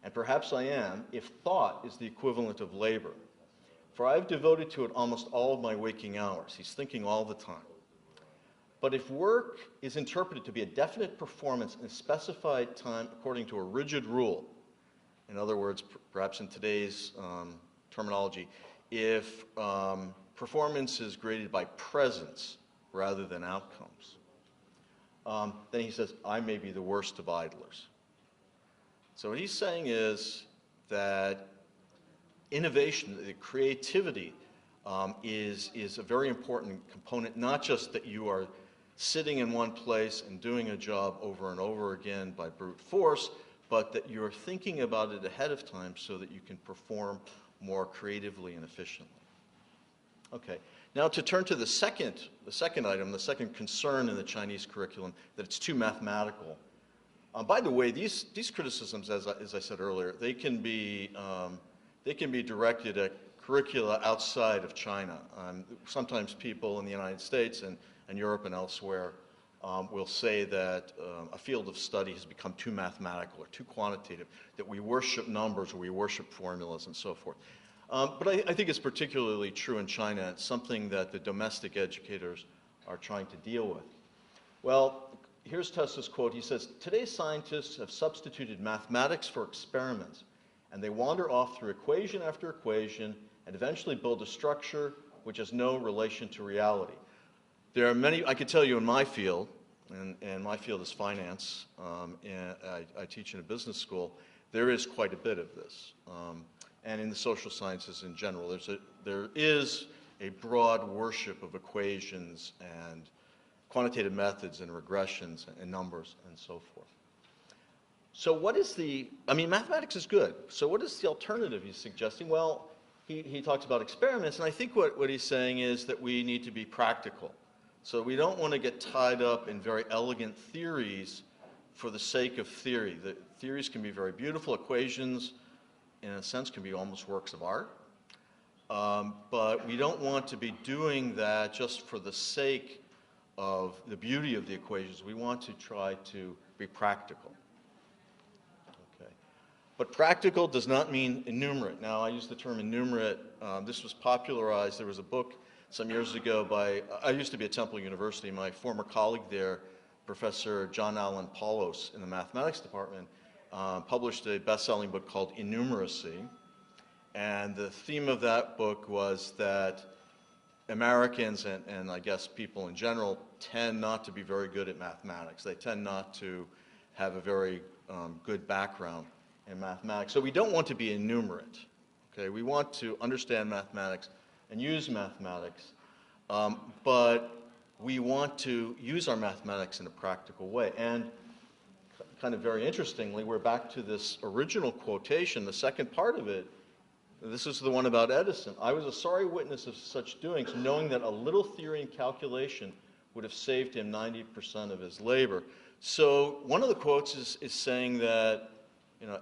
and perhaps I am, if thought is the equivalent of labor. For I've devoted to it almost all of my waking hours. He's thinking all the time. But if work is interpreted to be a definite performance in a specified time according to a rigid rule, in other words, perhaps in today's terminology, if performance is graded by presence rather than outcomes, then he says, I may be the worst of idlers. So what he's saying is that innovation, the creativity, is a very important component, not just that you are sitting in one place and doing a job over and over again by brute force, but that you're thinking about it ahead of time so that you can perform more creatively and efficiently. Okay, now to turn to the second item, the second concern in the Chinese curriculum, that it's too mathematical. By the way, these criticisms, as I said earlier, they can be directed at curricula outside of China. Sometimes people in the United States and Europe and elsewhere will say that a field of study has become too mathematical or too quantitative, that we worship numbers or we worship formulas and so forth. But I think it's particularly true in China. It's something that the domestic educators are trying to deal with. Well, here's Tesla's quote. He says, today's scientists have substituted mathematics for experiments, and they wander off through equation after equation and eventually build a structure which has no relation to reality. There are many, I could tell you in my field, and my field is finance, and I teach in a business school, there is quite a bit of this. And in the social sciences in general, there is a broad worship of equations and quantitative methods and regressions and numbers and so forth. So what is mathematics is good. So what is the alternative he's suggesting? Well, he talks about experiments, and I think what he's saying is that we need to be practical. So we don't want to get tied up in very elegant theories for the sake of theory. The theories can be very beautiful. Equations, in a sense, can be almost works of art. But we don't want to be doing that just for the sake of the beauty of the equations. We want to try to be practical. Okay. But practical does not mean enumerate. Now, I use the term enumerate. This was popularized. There was a book some years ago by, I used to be at Temple University. My former colleague there, Professor John Allen Paulos in the mathematics department, published a best-selling book called Enumeracy. And the theme of that book was that Americans and I guess people in general tend not to be very good at mathematics. They tend not to have a very good background in mathematics. So we don't want to be enumerate. Okay? We want to understand mathematics and use mathematics, but we want to use our mathematics in a practical way. And kind of very interestingly, we're back to this original quotation, the second part of it. This is the one about Edison. I was a sorry witness of such doings, knowing that a little theory and calculation would have saved him 90% of his labor. So one of the quotes is saying that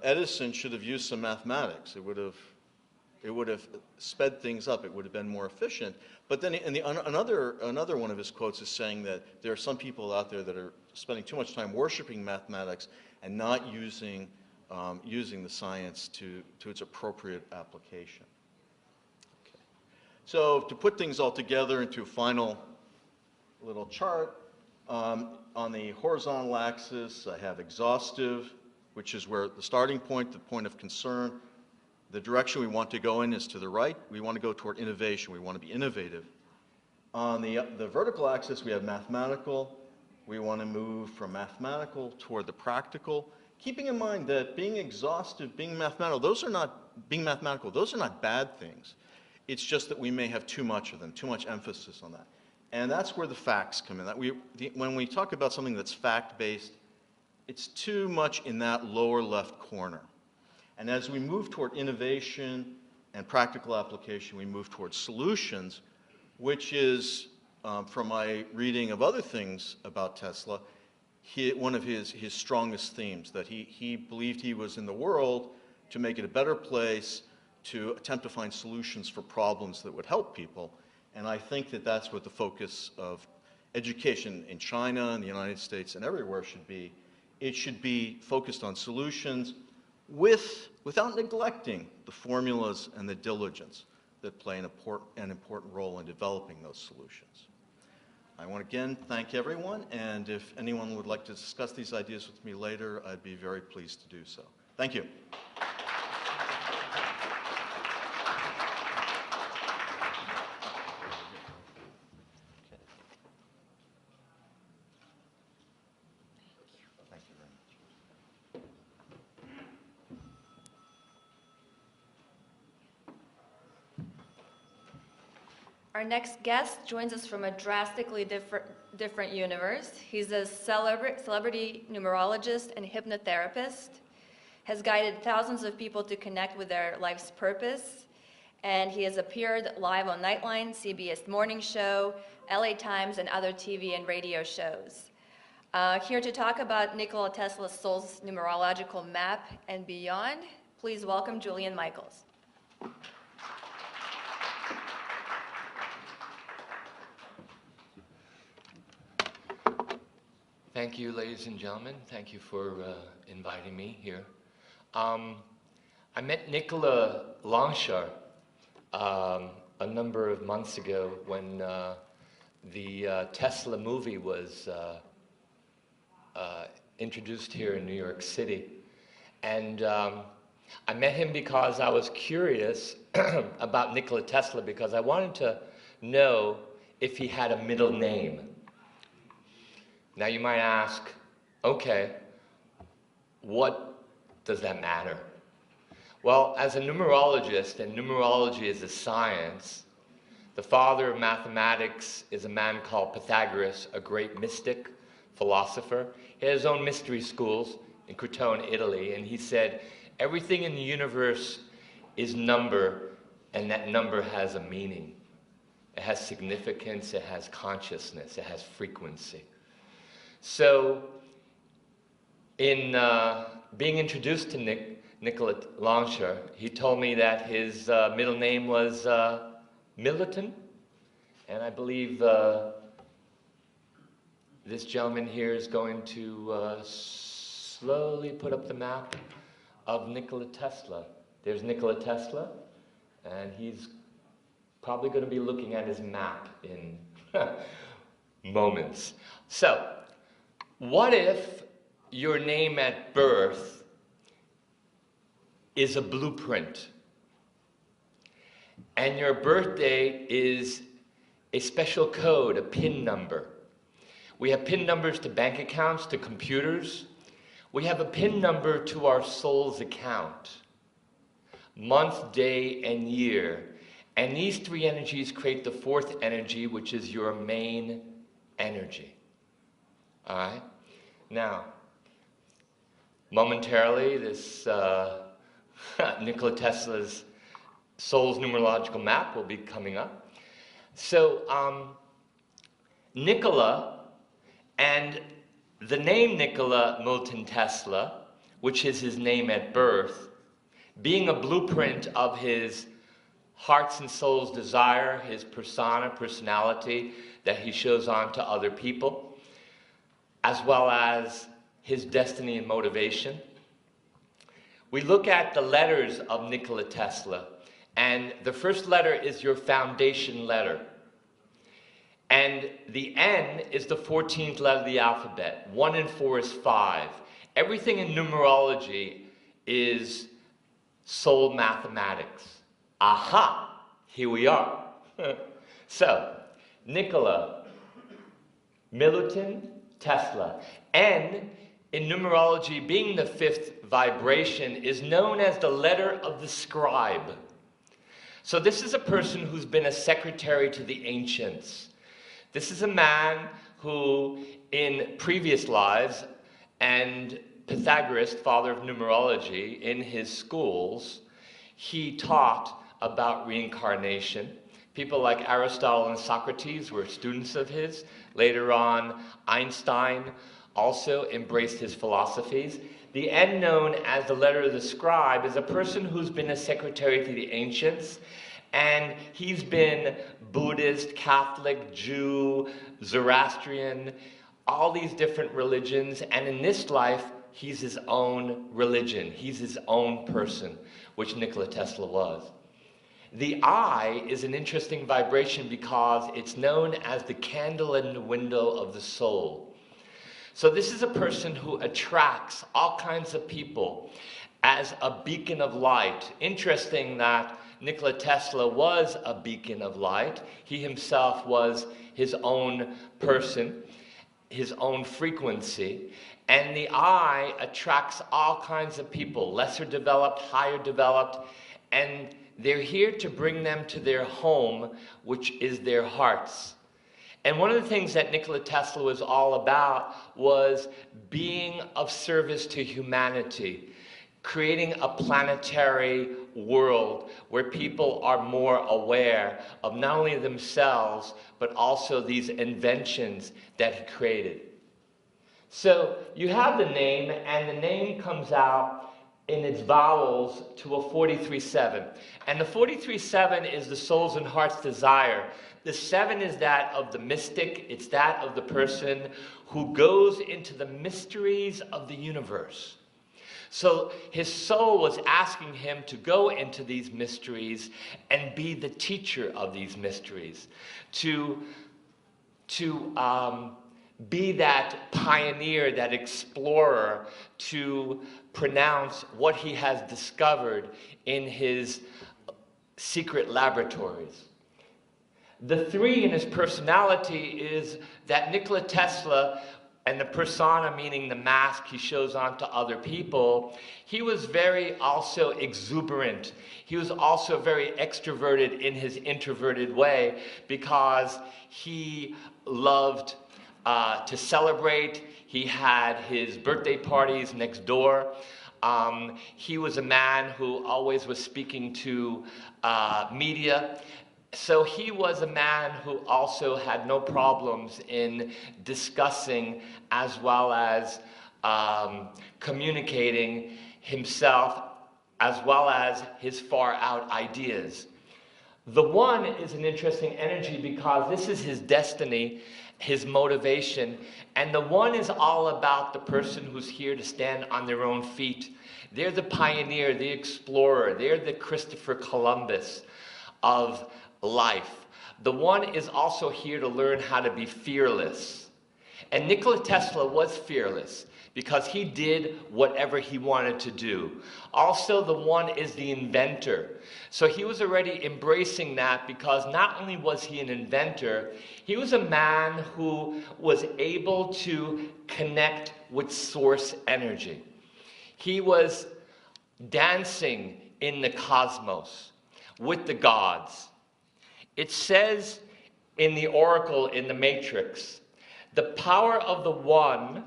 Edison should have used some mathematics. It would have sped things up. It would have been more efficient. But then another one of his quotes is saying that there are some people out there that are spending too much time worshiping mathematics and not using using the science to its appropriate application. Okay. So to put things all together into a final little chart, on the horizontal axis, I have exhaustive, which is where the starting point, the point of concern. The direction we want to go in is to the right. We want to go toward innovation. We want to be innovative. On the vertical axis, we have mathematical. We want to move from mathematical toward the practical, keeping in mind that being exhaustive, being mathematical, those are not bad things. It's just that we may have too much of them, too much emphasis on that. And that's where the facts come in. When we talk about something that's fact-based, it's too much in that lower left corner. And as we move toward innovation and practical application, we move towards solutions, which is, from my reading of other things about Tesla, one of his strongest themes, that he believed he was in the world to make it a better place, to attempt to find solutions for problems that would help people. And I think that that's what the focus of education in China and the United States and everywhere should be. It should be focused on solutions without neglecting the formulas and the diligence that play an important role in developing those solutions. I want to again thank everyone, and if anyone would like to discuss these ideas with me later, I'd be very pleased to do so. Thank you. Our next guest joins us from a drastically different universe. He's a celebrity numerologist and hypnotherapist, has guided thousands of people to connect with their life's purpose, and he has appeared live on Nightline, CBS Morning Show, LA Times, and other TV and radio shows. Here to talk about Nikola Tesla's soul's numerological map and beyond, please welcome Julian Michaels. Thank you, ladies and gentlemen. Thank you for inviting me here. I met Nikola Longshar a number of months ago when the Tesla movie was introduced here in New York City. And I met him because I was curious about Nikola Tesla, because I wanted to know if he had a middle name. Now you might ask, okay, what does that matter? Well, as a numerologist, and numerology is a science, the father of mathematics is a man called Pythagoras, a great mystic, philosopher. He had his own mystery schools in Crotone, Italy, and he said, everything in the universe is number, and that number has a meaning. It has significance, it has consciousness, it has frequency. So, in being introduced to Nikola Longshar, he told me that his middle name was Militon, and I believe this gentleman here is going to slowly put up the map of Nikola Tesla. There's Nikola Tesla, and he's probably going to be looking at his map in moments. So, what if your name at birth is a blueprint, and your birthday is a special code, a PIN number? We have PIN numbers to bank accounts, to computers. We have a PIN number to our soul's account, month, day, and year. And these three energies create the fourth energy, which is your main energy. All right? Now, momentarily, this Nikola Tesla's soul's numerological map will be coming up. So, Nikola and the name Nikola Milton Tesla, which is his name at birth, being a blueprint of his heart's and soul's desire, his personality that he shows on to other people, as well as his destiny and motivation. we look at the letters of Nikola Tesla, and the first letter is your foundation letter. And the N is the 14th letter of the alphabet. 1 and 4 is 5. Everything in numerology is soul mathematics. Aha! Here we are. So, Nikola, Milutin, Tesla. N, in numerology, being the 5th vibration, is known as the letter of the scribe. So this is a person who's been a secretary to the ancients. This is a man who, in previous lives, and Pythagoras, father of numerology, in his schools, he taught about reincarnation. People like Aristotle and Socrates were students of his. Later on, Einstein also embraced his philosophies. The N, known as the letter of the scribe, is a person who's been a secretary to the ancients, and he's been Buddhist, Catholic, Jew, Zoroastrian, all these different religions, and in this life, he's his own religion. He's his own person, which Nikola Tesla was. The I is an interesting vibration because it's known as the candle in the window of the soul. So this is a person who attracts all kinds of people as a beacon of light. Interesting that Nikola Tesla was a beacon of light. He himself was his own person, his own frequency. And the I attracts all kinds of people, lesser developed, higher developed, and they're here to bring them to their home, which is their hearts. And one of the things that Nikola Tesla was all about was being of service to humanity, creating a planetary world where people are more aware of not only themselves, but also these inventions that he created. So you have the name, and the name comes out in its vowels to a 43-7. And the 43-7 is the soul's and heart's desire. The 7 is that of the mystic. It's that of the person who goes into the mysteries of the universe. So his soul was asking him to go into these mysteries and be the teacher of these mysteries, to be that pioneer, that explorer, to pronounce what he has discovered in his secret laboratories. The 3 in his personality is that Nikola Tesla, and the persona, meaning the mask he shows on to other people, he was very also exuberant. He was also very extroverted in his introverted way because he loved to celebrate. He had his birthday parties next door. He was a man who always was speaking to media. So he was a man who also had no problems in discussing as well as communicating himself as well as his far out ideas. The 1 is an interesting energy because this is his destiny, his motivation, and the 1 is all about the person who's here to stand on their own feet. They're the pioneer, the explorer, they're the Christopher Columbus of life. The 1 is also here to learn how to be fearless. And Nikola Tesla was fearless because he did whatever he wanted to do. Also, the 1 is the inventor. So he was already embracing that because not only was he an inventor, he was a man who was able to connect with source energy. He was dancing in the cosmos with the gods. It says in the oracle in the Matrix, the power of the 1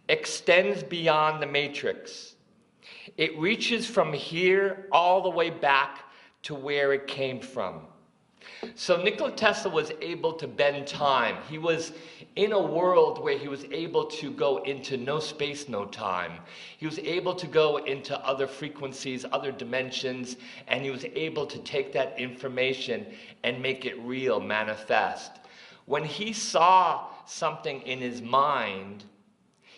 extends beyond the matrix. It reaches from here all the way back to where it came from. So Nikola Tesla was able to bend time. He was in a world where he was able to go into no space, no time. He was able to go into other frequencies, other dimensions, and he was able to take that information and make it real, manifest. When he saw something in his mind,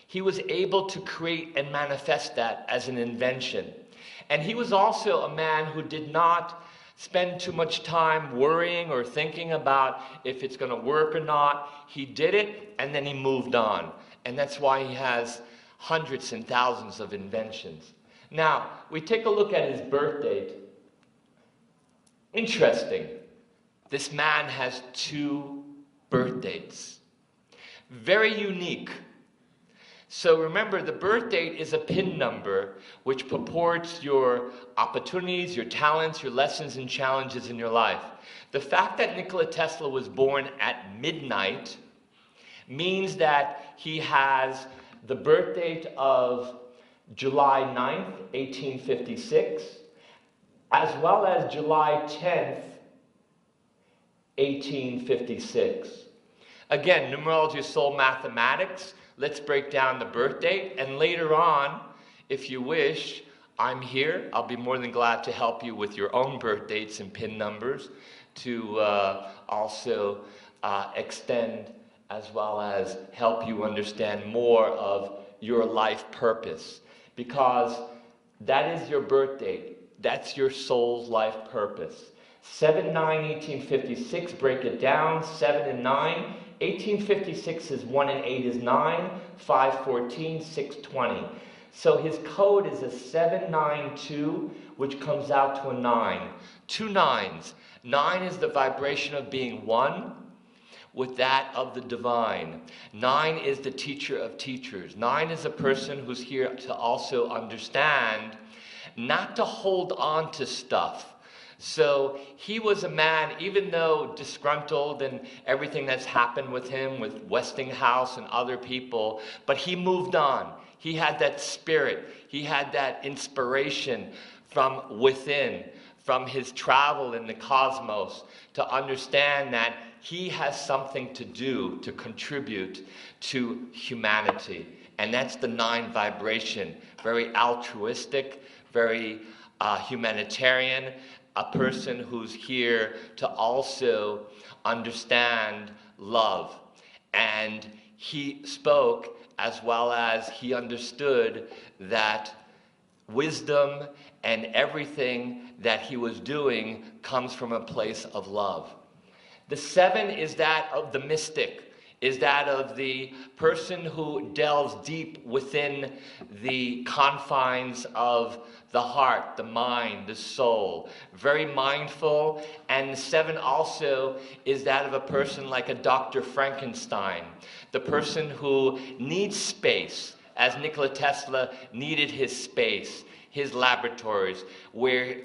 he was able to create and manifest that as an invention. And he was also a man who did not spend too much time worrying or thinking about if it's going to work or not. He did it, and then he moved on. And that's why he has hundreds and thousands of inventions. Now, we take a look at his birth date. Interesting. This man has 2 birth dates. Very unique. So remember, the birth date is a PIN number which purports your opportunities, your talents, your lessons and challenges in your life. The fact that Nikola Tesla was born at midnight means that he has the birth date of July 9th, 1856, as well as July 10th, 1856. Again, numerology is soul mathematics. Let's break down the birth date, and later on, if you wish, I'm here. I'll be more than glad to help you with your own birth dates and PIN numbers to also extend as well as help you understand more of your life purpose, because that is your birth date. That's your soul's life purpose. 7/9/1856, break it down, 7 and 9. 1856 is 1 and 8 is 9, 514, 620. So his code is a 792, which comes out to a 9. 2 nines. 9 is the vibration of being one with that of the divine. 9 is the teacher of teachers. 9 is a person who's here to also understand, not to hold on to stuff. So he was a man, even though disgruntled and everything that's happened with him, with Westinghouse and other people, but he moved on. He had that spirit. He had that inspiration from within, from his travel in the cosmos, to understand that he has something to do, to contribute to humanity. And that's the 9 vibration. Very altruistic, very humanitarian, a person who's here to also understand love. And he spoke as well as he understood that wisdom and everything that he was doing comes from a place of love. The 7 is that of the mystic, is that of the person who delves deep within the confines of the heart, the mind, the soul. Very mindful. And the 7 also is that of a person like a Dr. Frankenstein, the person who needs space, as Nikola Tesla needed his space, his laboratories, where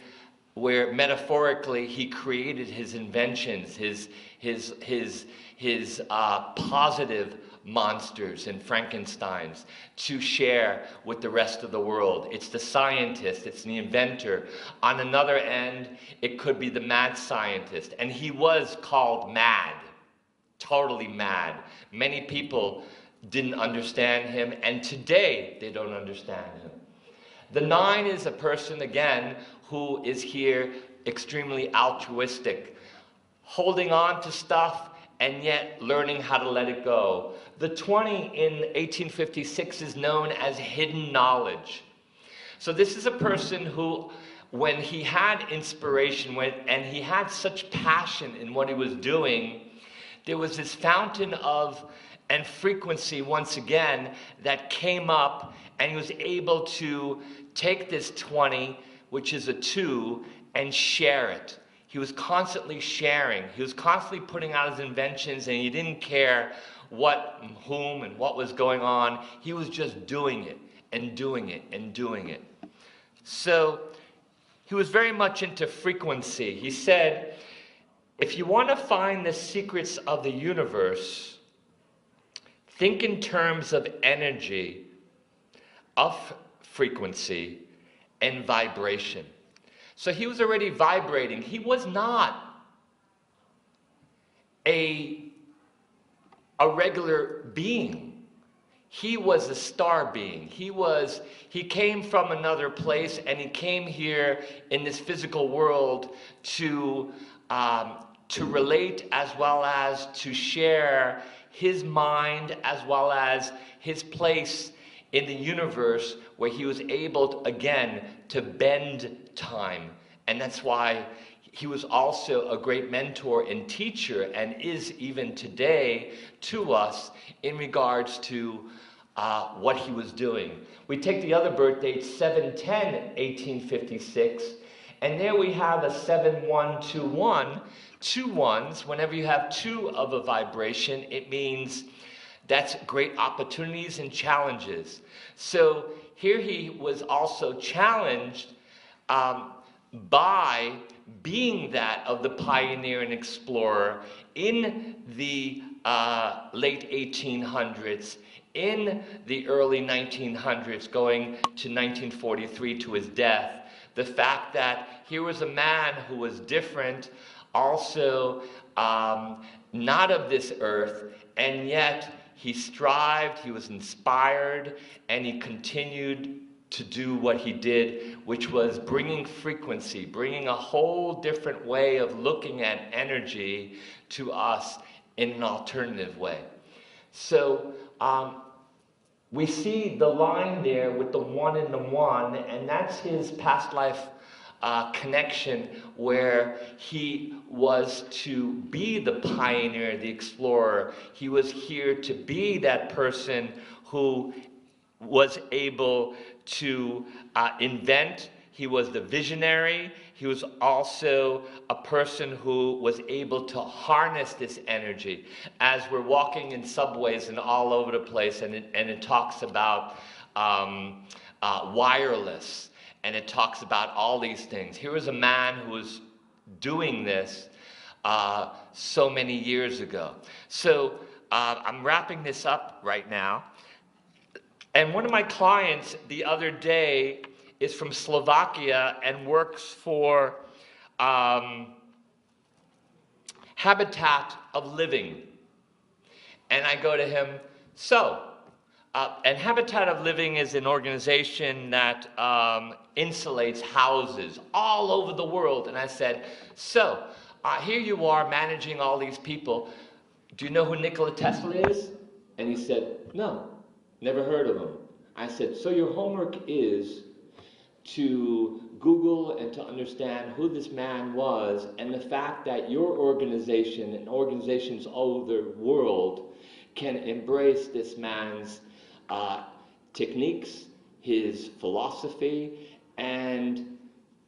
metaphorically he created his inventions, his positive monsters and Frankensteins to share with the rest of the world. It's the scientist, it's the inventor. On another end, it could be the mad scientist. And he was called mad, totally mad. Many people didn't understand him, and today they don't understand him. The 9 is a person, again, who is here extremely altruistic, holding on to stuff and yet learning how to let it go. The 20 in 1856 is known as hidden knowledge. So this is a person who, when he had inspiration and he had such passion in what he was doing, there was this fountain of and frequency once again that came up, and he was able to take this 20, which is a 2, and share it. He was constantly sharing. He was constantly putting out his inventions, and he didn't care what, whom, and what was going on. He was just doing it, and doing it, and doing it. So he was very much into frequency. He said, if you want to find the secrets of the universe, think in terms of energy, of frequency, and vibration. So he was already vibrating. He was not a regular being. He was a star being. He came from another place, and he came here in this physical world to to relate as well as to share his mind as well as his place in the universe, where he was able to, again, to bend time. And that's why he was also a great mentor and teacher, and is even today to us in regards to what he was doing. We take the other birth date, 7/10/1856, and there we have a 7121. Two ones, whenever you have two of a vibration, it means that's great opportunities and challenges. So here he was also challenged by being that of the pioneer and explorer in the late 1800s, in the early 1900s, going to 1943 to his death. The fact that here was a man who was different, also not of this earth, and yet he strived, he was inspired, and he continued to do what he did, which was bringing frequency, bringing a whole different way of looking at energy to us in an alternative way. So we see the line there with the one and the one, and that's his past life connection, where he was to be the pioneer, the explorer. He was here to be that person who was able to invent. He was the visionary. He was also a person who was able to harness this energy. As we're walking in subways and all over the place, and it talks about wireless, and it talks about all these things. Here was a man who was doing this so many years ago. So I'm wrapping this up right now. And one of my clients the other day is from Slovakia and works for Habitat of Living. And I go to him, and Habitat of Living is an organization that insulates houses all over the world. And I said, here you are managing all these people. Do you know who Nikola Tesla is? And he said, no, never heard of him. I said, so your homework is to Google and to understand who this man was, and the fact that your organization and organizations all over the world can embrace this man's techniques, his philosophy, and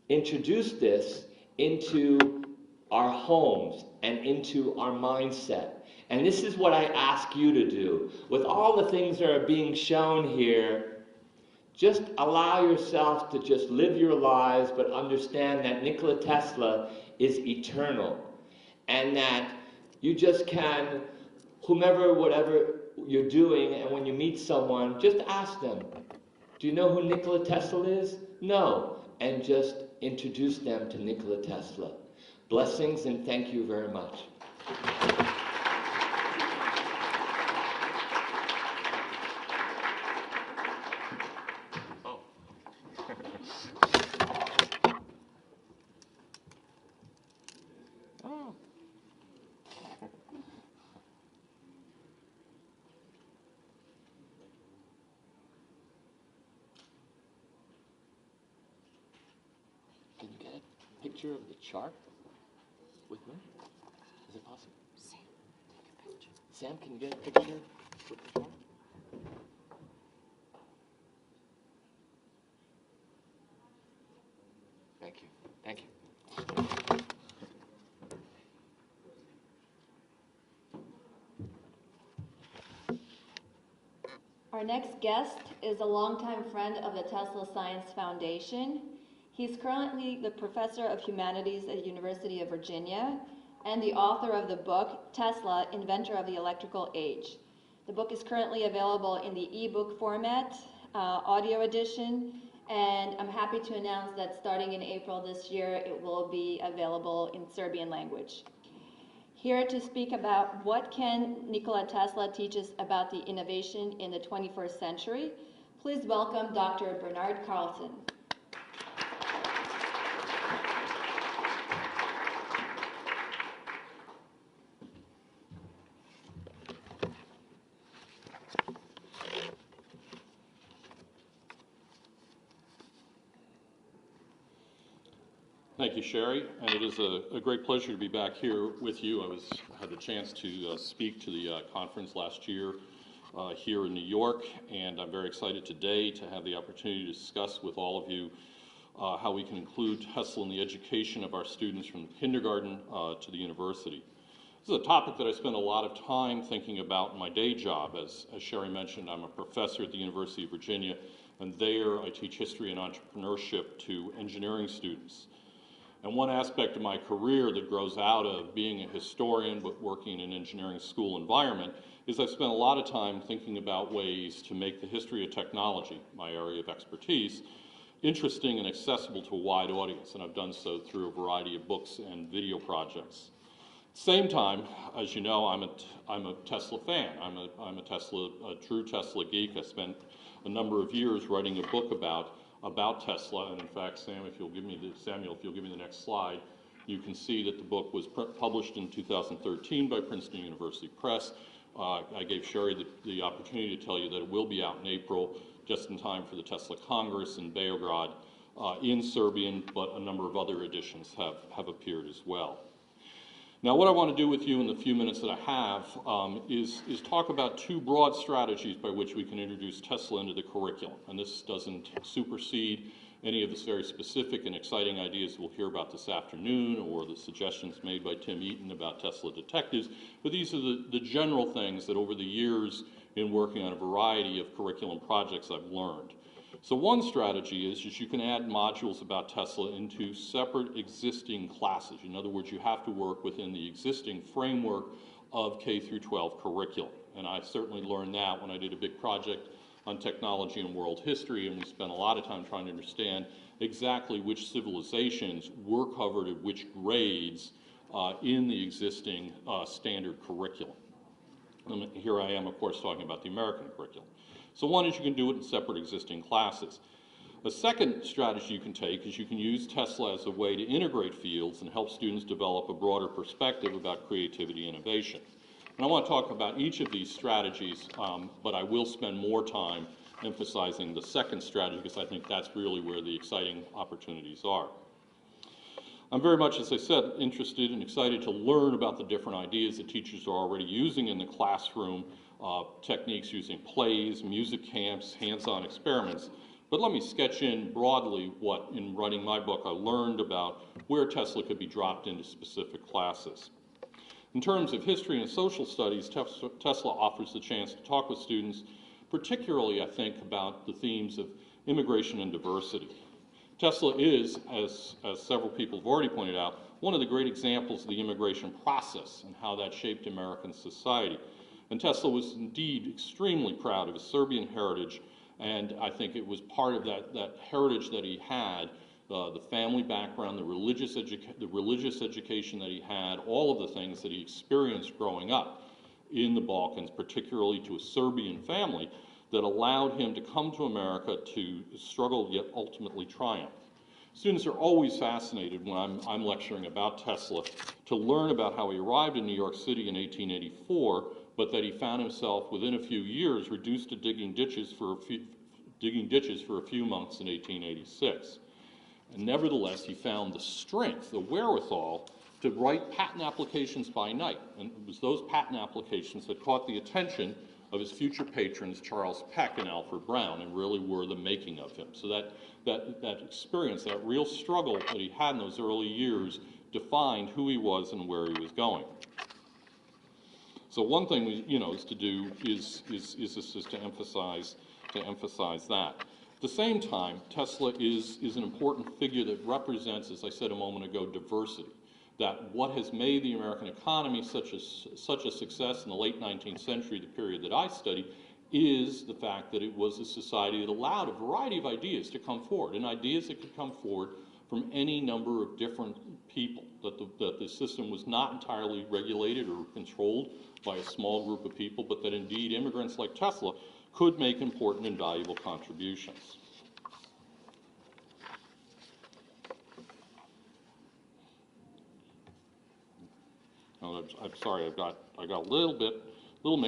introduce this into our homes and into our mindset. And this is what I ask you to do. With all the things that are being shown here, just allow yourself to just live your lives, but understand that Nikola Tesla is eternal. And that you just can, whomever, whatever you're doing, and when you meet someone, just ask them, do you know who Nikola Tesla is? No. And just introduce them to Nikola Tesla. Blessings, and thank you very much. Can you get a picture of the chart with me? Is it possible? Sam, take a picture. Sam, can you get a picture with the chart? Thank you. Thank you. Our next guest is a longtime friend of the Tesla Science Foundation. He's currently the Professor of Humanities at the University of Virginia and the author of the book, Tesla, Inventor of the Electrical Age. The book is currently available in the ebook format, audio edition, and I'm happy to announce that starting in April this year, it will be available in Serbian language. Here to speak about what can Nikola Tesla teach us about the innovation in the 21st century, please welcome Dr. Bernard Carlson. Thank you, Sherry, and it is a great pleasure to be back here with you. I had the chance to speak to the conference last year here in New York, and I'm very excited today to have the opportunity to discuss with all of you how we can include Tesla in the education of our students from kindergarten to the university. This is a topic that I spend a lot of time thinking about in my day job. As Sherry mentioned, I'm a professor at the University of Virginia, and there I teach history and entrepreneurship to engineering students. And one aspect of my career that grows out of being a historian but working in an engineering school environment is I've spent a lot of time thinking about ways to make the history of technology, my area of expertise, interesting and accessible to a wide audience, and I've done so through a variety of books and video projects. Same time, as you know, I'm a Tesla fan. I'm a true Tesla geek. I spent a number of years writing a book about Tesla, and in fact, Samuel, if you'll give me the next slide, you can see that the book was published in 2013 by Princeton University Press. I gave Sherry the opportunity to tell you that it will be out in April, just in time for the Tesla Congress in Beograd in Serbian, but a number of other editions have appeared as well. Now, what I want to do with you in the few minutes that I have is talk about two broad strategies by which we can introduce Tesla into the curriculum. And this doesn't supersede any of the very specific and exciting ideas we'll hear about this afternoon, or the suggestions made by Tim Eaton about Tesla detectives, but these are the general things that over the years in working on a variety of curriculum projects I've learned. So one strategy is you can add modules about Tesla into separate existing classes. In other words, you have to work within the existing framework of K through 12 curriculum. And I certainly learned that when I did a big project on technology and world history, and we spent a lot of time trying to understand exactly which civilizations were covered at which grades in the existing standard curriculum. And here I am, of course, talking about the American curriculum. So one is you can do it in separate existing classes. A second strategy you can take is you can use Tesla as a way to integrate fields and help students develop a broader perspective about creativity and innovation. And I want to talk about each of these strategies, but I will spend more time emphasizing the second strategy because I think that's really where the exciting opportunities are. I'm very much, as I said, interested and excited to learn about the different ideas that teachers are already using in the classroom, techniques using plays, music camps, hands-on experiments. But let me sketch in broadly what, in writing my book, I learned about where Tesla could be dropped into specific classes. In terms of history and social studies, Tesla offers the chance to talk with students, particularly, I think, about the themes of immigration and diversity. Tesla is, as several people have already pointed out, one of the great examples of the immigration process and how that shaped American society. And Tesla was indeed extremely proud of his Serbian heritage, and I think it was part of that heritage that he had, the family background, the religious education that he had, all of the things that he experienced growing up in the Balkans, particularly to a Serbian family, that allowed him to come to America to struggle yet ultimately triumph. Students are always fascinated when I'm lecturing about Tesla to learn about how he arrived in New York City in 1884, but that he found himself within a few years reduced to digging ditches for a few months in 1886. And nevertheless, he found the strength, the wherewithal to write patent applications by night. And it was those patent applications that caught the attention of his future patrons, Charles Peck and Alfred Brown, and really were the making of him. So that experience, that real struggle that he had in those early years defined who he was and where he was going. So one thing is to do is to emphasize that. At the same time, Tesla is an important figure that represents, as I said a moment ago, diversity. That what has made the American economy such a success in the late 19th century, the period that I study, is the fact that it was a society that allowed a variety of ideas to come forward, and ideas that could come forward from any number of different people, that the system was not entirely regulated or controlled by a small group of people, but that indeed immigrants like Tesla could make important and valuable contributions. Oh, I'm sorry, I got a little bit,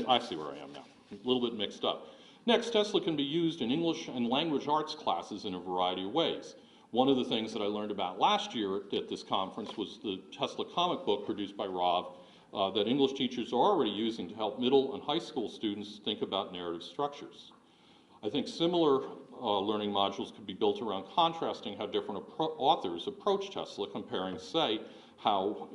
I see where I am now, a little bit mixed up. Next, Tesla can be used in English and language arts classes in a variety of ways. One of the things that I learned about last year at this conference was the Tesla comic book produced by Rob that English teachers are already using to help middle and high school students think about narrative structures. I think similar learning modules could be built around contrasting how different authors approach Tesla, comparing, say, how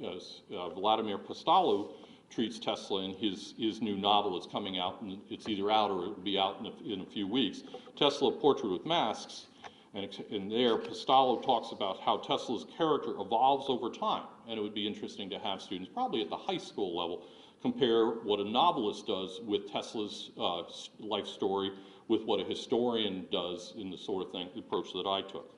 Vladimir Postolu treats Tesla in his new novel that's coming out, and it's either out or it will be out in a few weeks, Tesla, Portrait with Masks. And in there, Postolu talks about how Tesla's character evolves over time. And it would be interesting to have students, probably at the high school level, compare what a novelist does with Tesla's life story with what a historian does in the sort of approach that I took.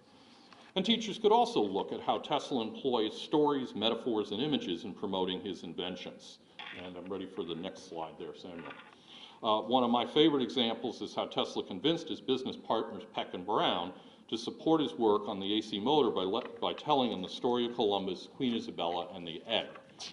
And teachers could also look at how Tesla employs stories, metaphors, and images in promoting his inventions. And I'm ready for the next slide there, Samuel. One of my favorite examples is how Tesla convinced his business partners, Peck and Brown, to support his work on the AC motor by telling them the story of Columbus, Queen Isabella, and the egg.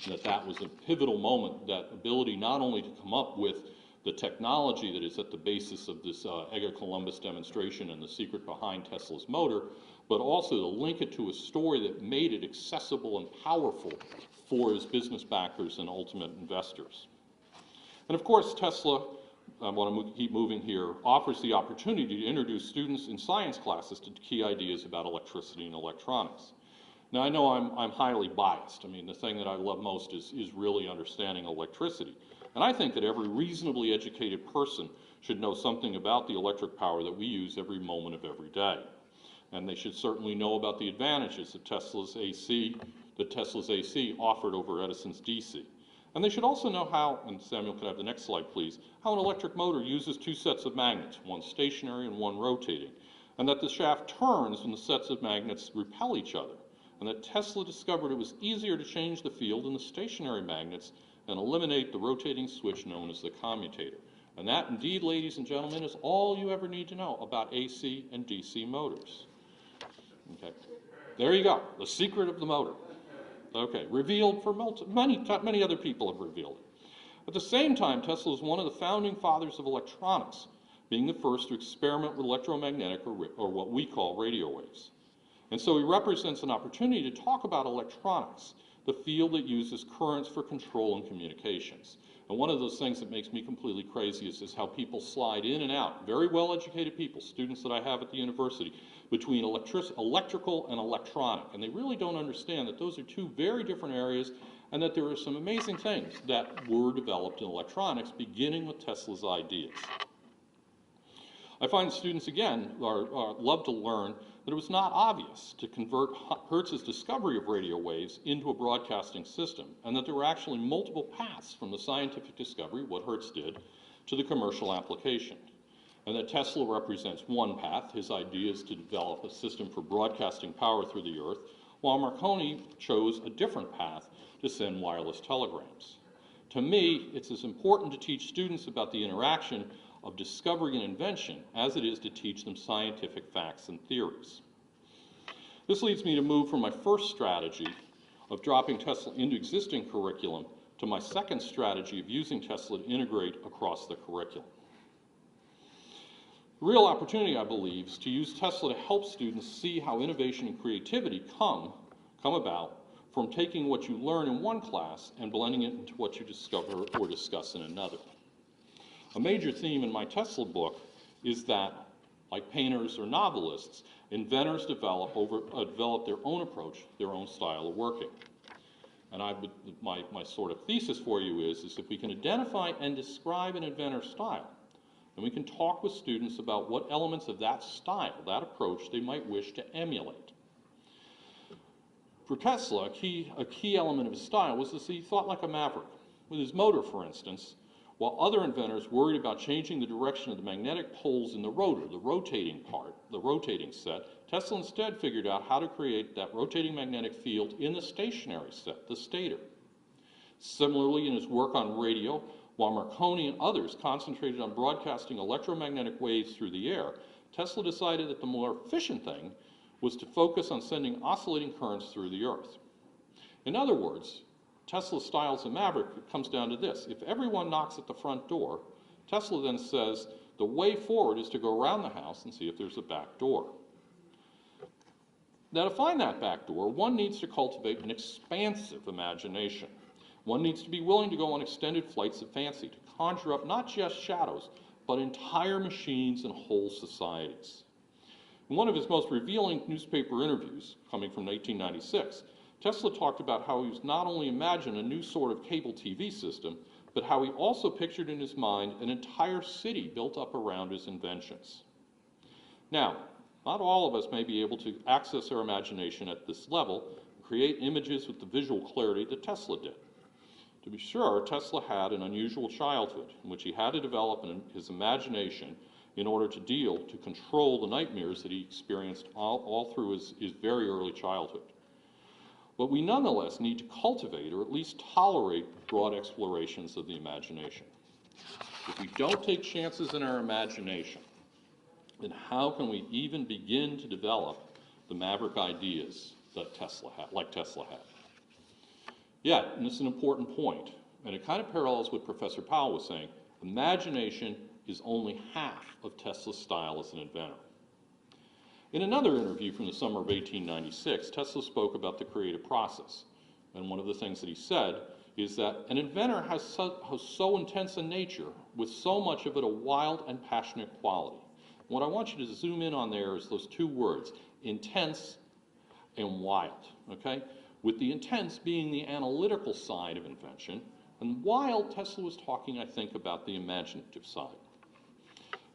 And that was a pivotal moment, that ability not only to come up with the technology that is at the basis of this Egg of Columbus demonstration and the secret behind Tesla's motor, but also to link it to a story that made it accessible and powerful for his business backers and ultimate investors. And of course, Tesla, I want to keep moving here, offers the opportunity to introduce students in science classes to key ideas about electricity and electronics. Now, I know I'm highly biased. I mean, the thing that I love most is really understanding electricity. And I think that every reasonably educated person should know something about the electric power that we use every moment of every day. And they should certainly know about the advantages that Tesla's AC offered over Edison's DC. And they should also know how, and Samuel could have the next slide please, how an electric motor uses two sets of magnets, one stationary and one rotating, and that the shaft turns when the sets of magnets repel each other, and that Tesla discovered it was easier to change the field in the stationary magnets and eliminate the rotating switch known as the commutator. And that, indeed, ladies and gentlemen, is all you ever need to know about AC and DC motors. Okay, there you go, the secret of the motor. Okay, revealed for many other people have revealed it. At the same time, Tesla is one of the founding fathers of electronics, being the first to experiment with electromagnetic or what we call radio waves. And so he represents an opportunity to talk about electronics, the field that uses currents for control and communications. And one of those things that makes me completely crazy is how people slide in and out, very well-educated people, students that I have at the university, between electrical and electronic. And they really don't understand that those are two very different areas and that there are some amazing things that were developed in electronics, beginning with Tesla's ideas. I find students, again, love to learn that it was not obvious to convert Hertz's discovery of radio waves into a broadcasting system, and that there were actually multiple paths from the scientific discovery, what Hertz did, to the commercial application. And that Tesla represents one path, his idea is to develop a system for broadcasting power through the earth, while Marconi chose a different path to send wireless telegrams. To me, it's as important to teach students about the interaction of discovery and invention as it is to teach them scientific facts and theories. This leads me to move from my first strategy of dropping Tesla into existing curriculum to my second strategy of using Tesla to integrate across the curriculum. The real opportunity, I believe, is to use Tesla to help students see how innovation and creativity come about from taking what you learn in one class and blending it into what you discover or discuss in another. A major theme in my Tesla book is that, like painters or novelists, inventors develop their own approach, their own style of working. And my sort of thesis for you is if we can identify and describe an inventor's style, then we can talk with students about what elements of that style, that approach, they might wish to emulate. For Tesla, a key element of his style was that he thought like a maverick. With his motor, for instance, while other inventors worried about changing the direction of the magnetic poles in the rotor, the rotating part, the rotating set, Tesla instead figured out how to create that rotating magnetic field in the stationary set, the stator. Similarly, in his work on radio, while Marconi and others concentrated on broadcasting electromagnetic waves through the air, Tesla decided that the more efficient thing was to focus on sending oscillating currents through the earth. In other words, Tesla's style as a maverick comes down to this. If everyone knocks at the front door, Tesla then says the way forward is to go around the house and see if there's a back door. Now, to find that back door, one needs to cultivate an expansive imagination. One needs to be willing to go on extended flights of fancy, to conjure up not just shadows, but entire machines and whole societies. In one of his most revealing newspaper interviews, coming from 1896, Tesla talked about how he was not only imagined a new sort of cable TV system, but how he also pictured in his mind an entire city built up around his inventions. Now, not all of us may be able to access our imagination at this level and create images with the visual clarity that Tesla did. To be sure, Tesla had an unusual childhood in which he had to develop his imagination in order to control the nightmares that he experienced all through his very early childhood. But we nonetheless need to cultivate, or at least tolerate, broad explorations of the imagination. If we don't take chances in our imagination, then how can we even begin to develop the maverick ideas that Tesla had? Yet, and this is an important point, and it kind of parallels what Professor Powell was saying, imagination is only half of Tesla's style as an inventor. In another interview from the summer of 1896, Tesla spoke about the creative process. And one of the things that he said is that an inventor has so intense a nature, with so much of it a wild and passionate quality. What I want you to zoom in on there is those two words, intense and wild, okay? With the intense being the analytical side of invention, and wild, Tesla was talking, I think, about the imaginative side.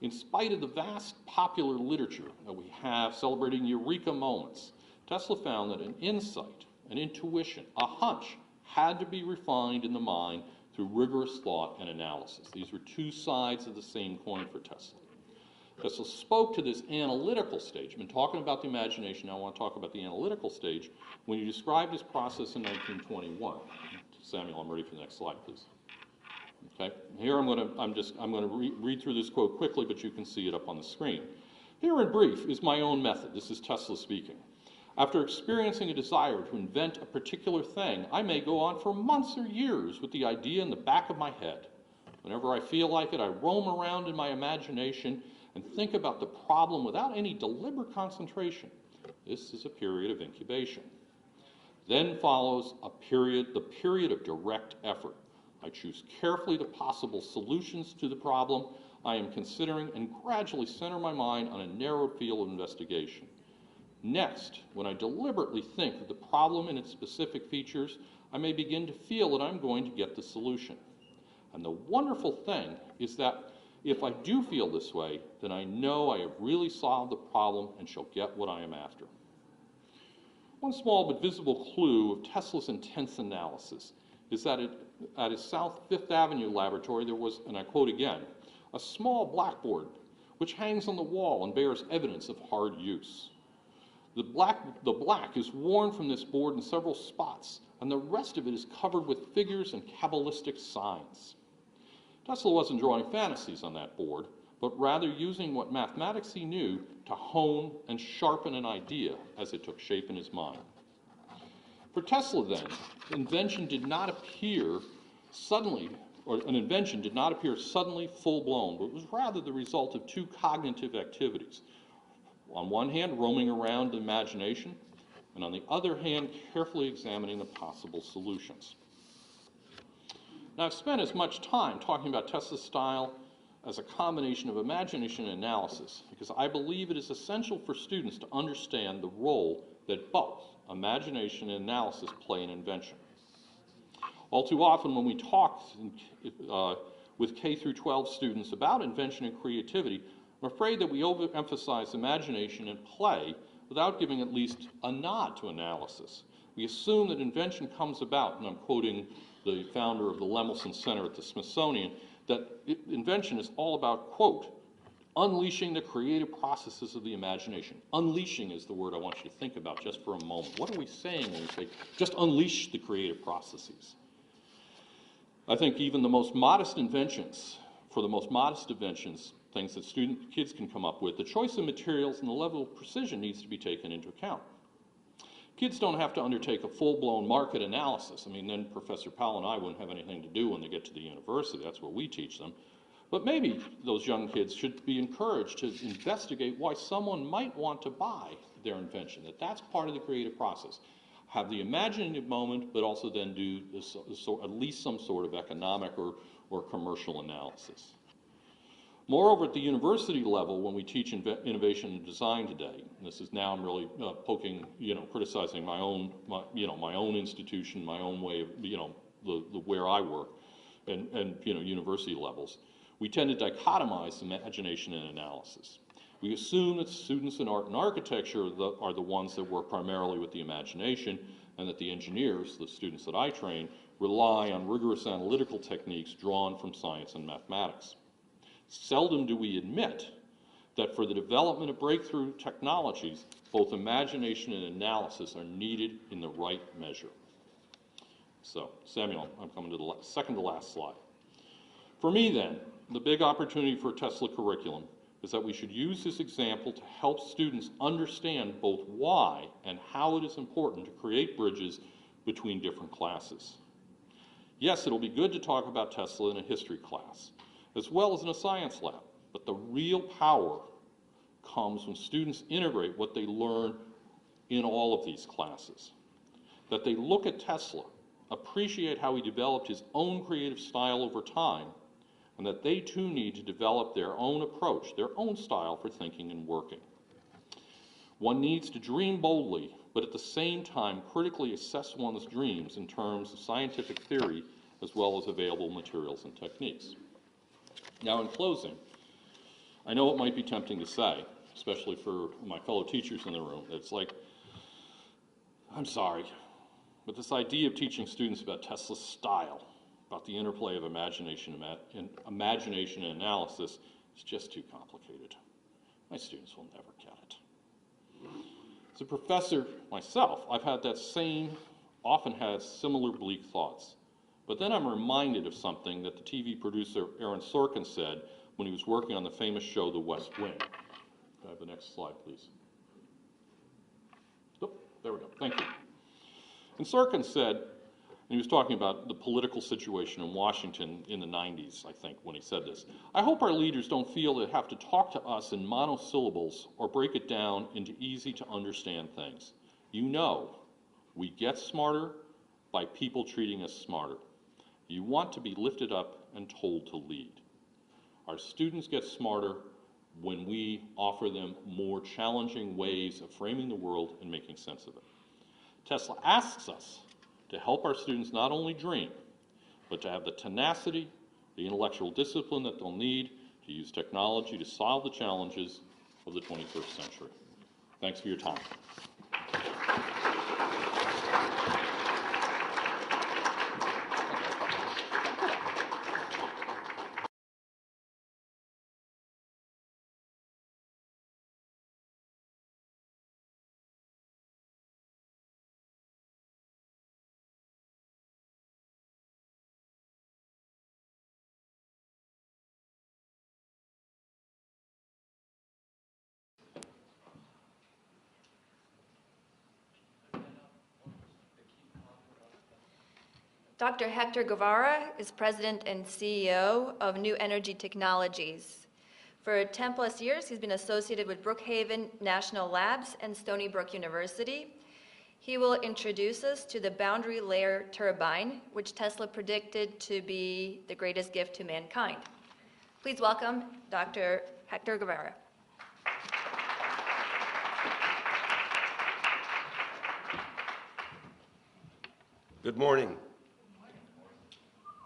In spite of the vast popular literature that we have celebrating eureka moments, Tesla found that an insight, an intuition, a hunch had to be refined in the mind through rigorous thought and analysis. These were two sides of the same coin for Tesla. Tesla spoke to this analytical stage. I've been talking about the imagination, now I want to talk about the analytical stage when he described his process in 1921. Samuel, I'm ready for the next slide, please. Okay, here I'm going to read through this quote quickly, but you can see it up on the screen. Here in brief is my own method. This is Tesla speaking. After experiencing a desire to invent a particular thing, I may go on for months or years with the idea in the back of my head. Whenever I feel like it, I roam around in my imagination and think about the problem without any deliberate concentration. This is a period of incubation. Then follows the period of direct effort. I choose carefully the possible solutions to the problem I am considering and gradually center my mind on a narrowed field of investigation. Next, when I deliberately think of the problem and its specific features, I may begin to feel that I'm going to get the solution. And the wonderful thing is that if I do feel this way, then I know I have really solved the problem and shall get what I am after. One small but visible clue of Tesla's intense analysis is that at his South Fifth Avenue laboratory there was, and I quote again, a small blackboard which hangs on the wall and bears evidence of hard use. The black is worn from this board in several spots, and the rest of it is covered with figures and Kabbalistic signs. Tesla wasn't drawing fantasies on that board, but rather using what mathematics he knew to hone and sharpen an idea as it took shape in his mind. For Tesla, then, an invention did not appear suddenly full-blown, but was rather the result of two cognitive activities. On one hand, roaming around the imagination, and on the other hand, carefully examining the possible solutions. Now, I've spent as much time talking about Tesla's style as a combination of imagination and analysis because I believe it is essential for students to understand the role that both imagination and analysis play in invention. All too often when we talk with K through 12 students about invention and creativity, I'm afraid that we overemphasize imagination and play without giving at least a nod to analysis. We assume that invention comes about, and I'm quoting the founder of the Lemelson Center at the Smithsonian, that invention is all about, quote, unleashing the creative processes of the imagination. Unleashing is the word I want you to think about just for a moment. What are we saying when we say just unleash the creative processes? I think even the most modest inventions, things that kids can come up with, the choice of materials and the level of precision needs to be taken into account. Kids don't have to undertake a full-blown market analysis. I mean, then Professor Powell and I wouldn't have anything to do when they get to the university. That's what we teach them. But maybe those young kids should be encouraged to investigate why someone might want to buy their invention, that's part of the creative process. Have the imaginative moment, but also then do at least some sort of economic or commercial analysis. Moreover, at the university level, when we teach innovation and design today, and this is now I'm really poking, criticizing my own institution, my own way of, the where I work, and university levels, we tend to dichotomize imagination and analysis. We assume that students in art and architecture are the ones that work primarily with the imagination, and that the engineers, the students that I train, rely on rigorous analytical techniques drawn from science and mathematics. Seldom do we admit that for the development of breakthrough technologies, both imagination and analysis are needed in the right measure. So, Samuel, I'm coming to the second to last slide. For me, then, the big opportunity for a Tesla curriculum is that we should use this example to help students understand both why and how it is important to create bridges between different classes. Yes, it'll be good to talk about Tesla in a history class, as well as in a science lab, but the real power comes when students integrate what they learn in all of these classes. That they look at Tesla, appreciate how he developed his own creative style over time, and that they too need to develop their own approach, their own style for thinking and working. One needs to dream boldly, but at the same time critically assess one's dreams in terms of scientific theory as well as available materials and techniques. Now, in closing, I know it might be tempting to say, especially for my fellow teachers in the room, it's like, I'm sorry, but this idea of teaching students about Tesla's style, about the interplay of imagination and analysis, is just too complicated. My students will never get it. As a professor myself, I've had often had similar bleak thoughts. But then I'm reminded of something that the TV producer Aaron Sorkin said when he was working on the famous show The West Wing. Can I have the next slide, please? Oh, there we go. Thank you. And Sorkin said, and he was talking about the political situation in Washington in the 90s, I think, when he said this. I hope our leaders don't feel they have to talk to us in monosyllables or break it down into easy-to-understand things. You know, we get smarter by people treating us smarter. You want to be lifted up and told to lead. Our students get smarter when we offer them more challenging ways of framing the world and making sense of it. Tesla asks us to help our students not only dream, but to have the tenacity, the intellectual discipline that they'll need to use technology to solve the challenges of the 21st century. Thanks for your time. Dr. Hector Guevara is President and CEO of New Energy Technologies. For 10+ years, he's been associated with Brookhaven National Labs and Stony Brook University. He will introduce us to the boundary layer turbine, which Tesla predicted to be the greatest gift to mankind. Please welcome Dr. Hector Guevara. Good morning.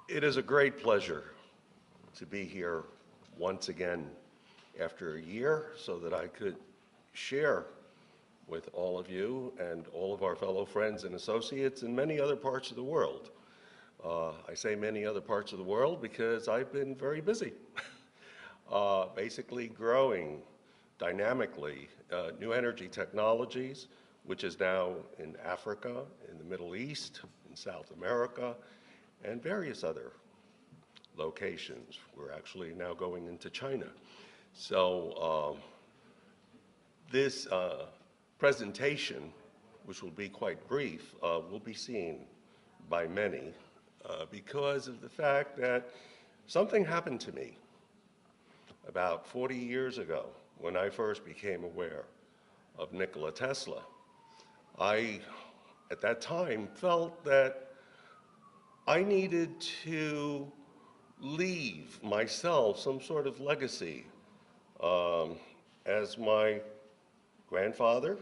It is a great pleasure to be here once again after a year so that I could share with all of you and all of our fellow friends and associates in many other parts of the world. I say many other parts of the world because I've been very busy, basically growing dynamically New Energy Technologies, which is now in Africa, in the Middle East, in South America, and various other locations. We're actually now going into China. So this presentation, which will be quite brief, will be seen by many because of the fact that something happened to me about 40 years ago when I first became aware of Nikola Tesla. I, at that time, felt that I needed to leave myself some sort of legacy, as my grandfather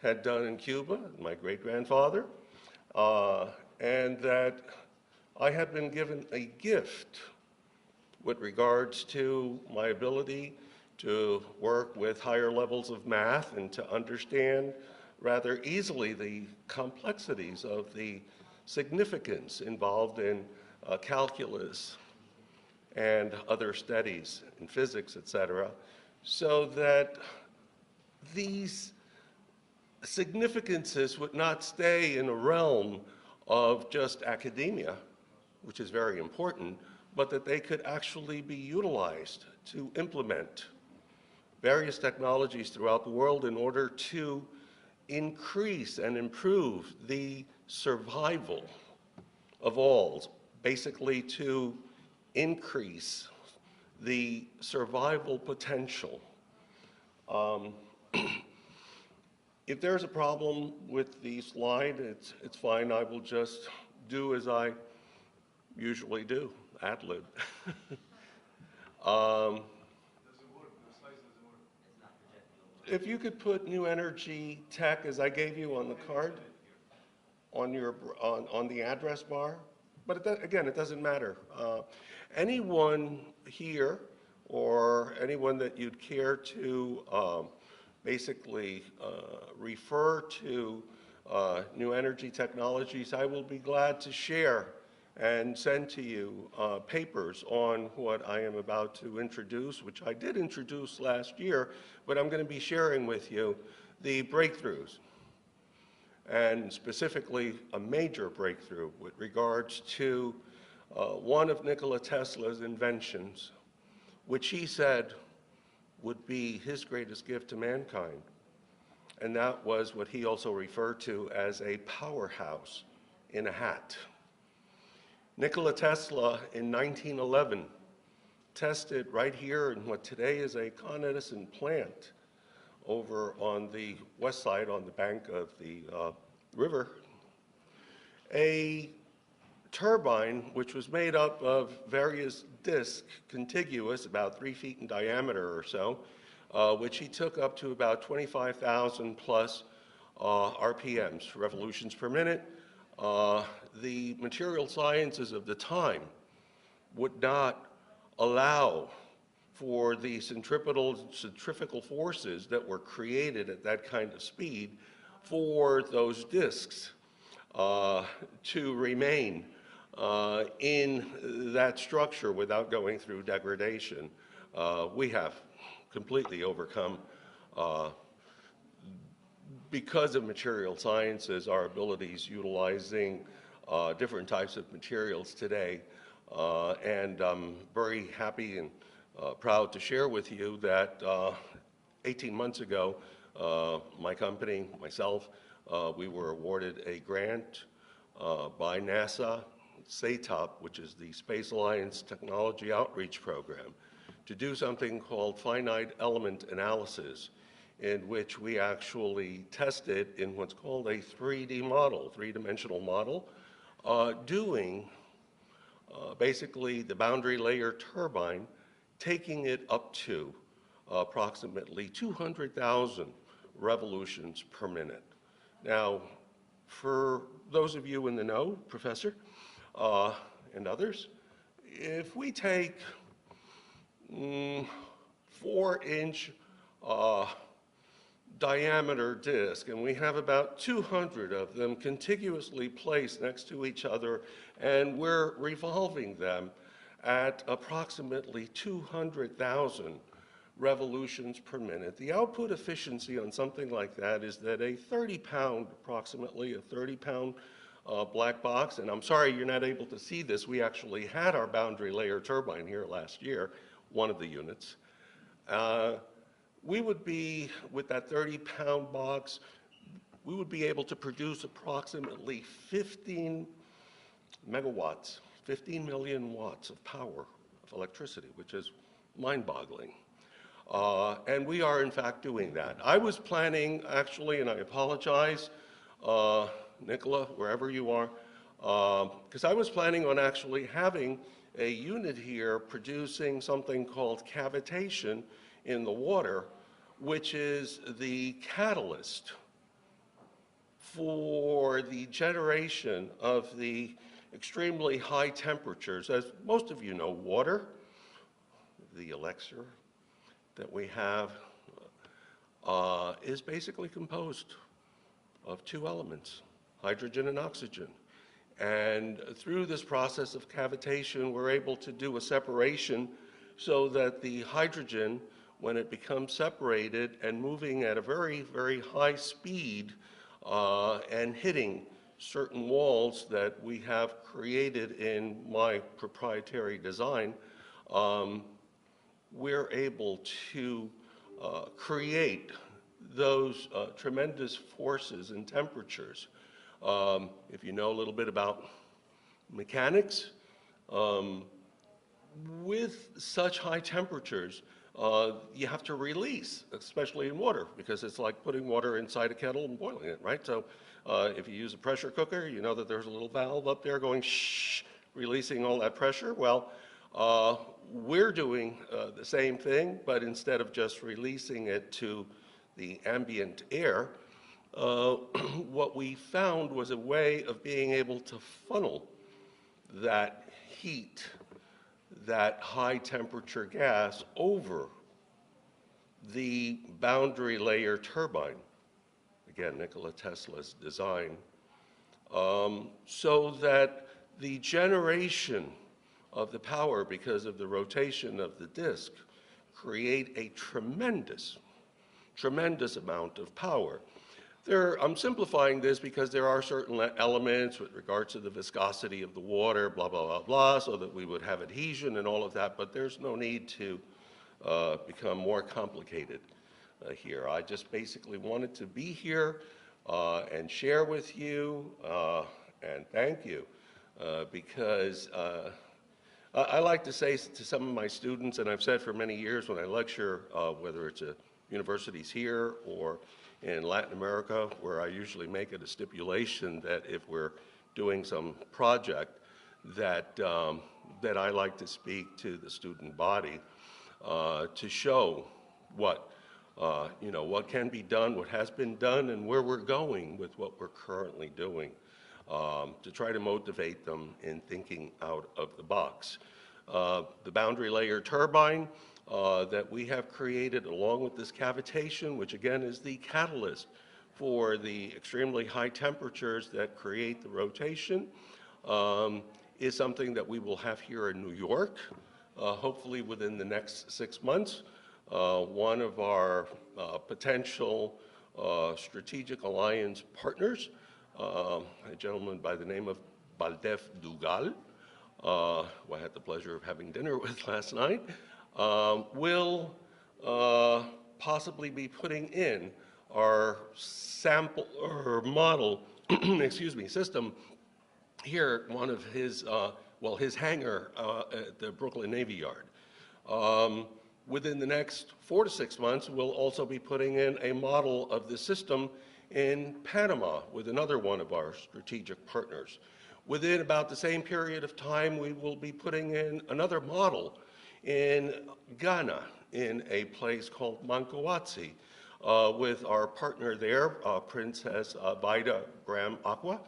had done in Cuba, my great-grandfather, and that I had been given a gift with regards to my ability to work with higher levels of math and to understand rather easily the complexities of the significance involved in calculus and other studies in physics, etc., so that these significances would not stay in a realm of just academia, which is very important, but that they could actually be utilized to implement various technologies throughout the world in order to increase and improve the survival of all, basically to increase the survival potential. If there's a problem with the slide, it's fine. I will just do as I usually do, ad-lib. If you could put new energy tech, as I gave you on the card, on the address bar, but again, it doesn't matter. Anyone here or anyone that you'd care to basically refer to new energy technologies, I will be glad to share and send to you papers on what I am about to introduce, which I did introduce last year, but I'm going to be sharing with you the breakthroughs, and specifically a major breakthrough with regards to one of Nikola Tesla's inventions, which he said would be his greatest gift to mankind. And that was what he also referred to as a powerhouse in a hat. Nikola Tesla in 1911 tested right here in what today is a Con Edison plant over on the west side on the bank of the river, a turbine which was made up of various discs, contiguous, about 3 feet in diameter or so, which he took up to about 25,000 plus RPMs, revolutions per minute. The material sciences of the time would not allow for the centrifugal forces that were created at that kind of speed for those disks to remain in that structure without going through degradation. We have completely overcome, because of material sciences, our abilities utilizing different types of materials today. And I'm very happy and proud to share with you that 18 months ago, my company, myself, we were awarded a grant by NASA, SATOP, which is the Space Alliance Technology Outreach Program, to do something called finite element analysis, in which we actually tested in what's called a 3D model, three-dimensional model, doing basically the boundary layer turbine, taking it up to approximately 200,000 revolutions per minute. Now, for those of you in the know, Professor, and others, if we take 4-inch diameter disc, and we have about 200 of them contiguously placed next to each other, and we're revolving them at approximately 200,000 revolutions per minute. The output efficiency on something like that is that a 30-pound, approximately a 30-pound black box, and I'm sorry you're not able to see this, we actually had our boundary layer turbine here last year, one of the units. We would be, with that 30-pound box, we would be able to produce approximately 15 megawatts, 15 million watts of power, of electricity, which is mind-boggling. And we are, in fact, doing that. I was planning, actually, and I apologize, Nicola, wherever you are, because I was planning on actually having a unit here producing something called cavitation in the water, which is the catalyst for the generation of the extremely high temperatures. As most of you know, water, the elixir that we have, is basically composed of two elements, hydrogen and oxygen. And through this process of cavitation, we're able to do a separation so that the hydrogen, when it becomes separated and moving at a very, very high speed and hitting certain walls that we have created in my proprietary design, we're able to create those tremendous forces and temperatures. If you know a little bit about mechanics, with such high temperatures, you have to release, especially in water, because it's like putting water inside a kettle and boiling it, right? So if you use a pressure cooker, you know that there's a little valve up there going shh, releasing all that pressure. Well, we're doing the same thing, but instead of just releasing it to the ambient air, what we found was a way of being able to funnel that heat, that high temperature gas over the boundary layer turbine. Again, Nikola Tesla's design, so that the generation of the power, because of the rotation of the disk, create a tremendous amount of power. I'm simplifying this because there are certain elements with regards to the viscosity of the water, blah, blah, blah, blah, so that we would have adhesion and all of that, but there's no need to become more complicated here. I just basically wanted to be here and share with you and thank you because I like to say to some of my students, and I've said for many years when I lecture, whether it's at universities here or in Latin America, where I usually make it a stipulation that if we're doing some project that I like to speak to the student body to show what what can be done, what has been done, and where we're going with what we're currently doing, to try to motivate them in thinking out of the box. The boundary layer turbine that we have created along with this cavitation, which again is the catalyst for the extremely high temperatures that create the rotation, is something that we will have here in New York, hopefully within the next 6 months. One of our potential strategic alliance partners, a gentleman by the name of Baldev Dugal, who I had the pleasure of having dinner with last night, will possibly be putting in our sample or model, excuse me, system here at one of his, his hangar at the Brooklyn Navy Yard. Within the next 4 to 6 months, we'll also be putting in a model of the system in Panama with another one of our strategic partners. Within about the same period of time, we will be putting in another model in Ghana, in a place called Mancoatsi, with our partner there, Princess Baida Graham Aqua,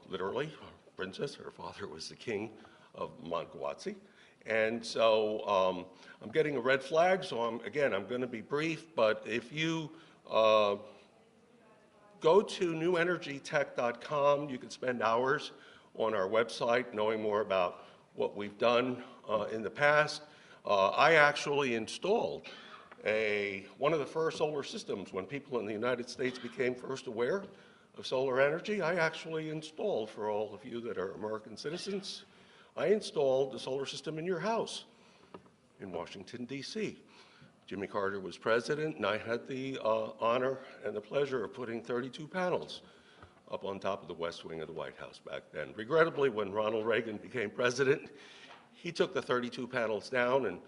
literally, princess. Her father was the king of Mancoatsi. And so I'm getting a red flag, so I'm going to be brief, but if you go to newenergytech.com, you can spend hours on our website knowing more about what we've done in the past. I actually installed one of the first solar systems when people in the United States became first aware of solar energy. I actually installed, for all of you that are American citizens, I installed the solar system in your house in Washington, D.C. Jimmy Carter was president, and I had the honor and the pleasure of putting 32 panels up on top of the West Wing of the White House back then. Regrettably, when Ronald Reagan became president, he took the 32 panels down, and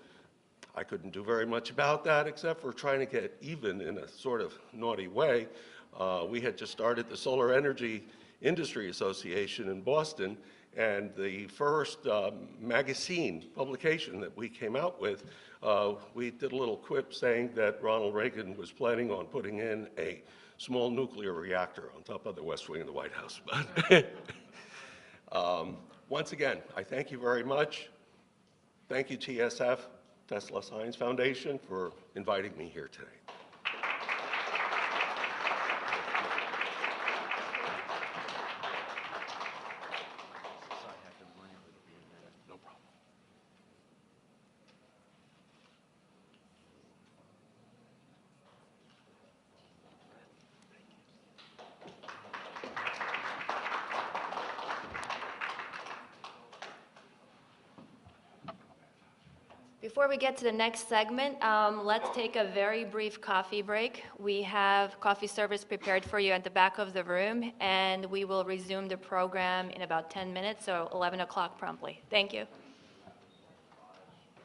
I couldn't do very much about that except for trying to get even in a sort of naughty way. We had just started the Solar Energy Industry Association in Boston, and the first magazine publication that we came out with, we did a little quip saying that Ronald Reagan was planning on putting in a small nuclear reactor on top of the West Wing of the White House. Once again, I thank you very much. Thank you, TSF, Tesla Science Foundation, for inviting me here today. No problem. Before we get to the next segment, let's take a very brief coffee break. We have coffee service prepared for you at the back of the room, and we will resume the program in about 10 minutes, so 11 o'clock promptly. Thank you.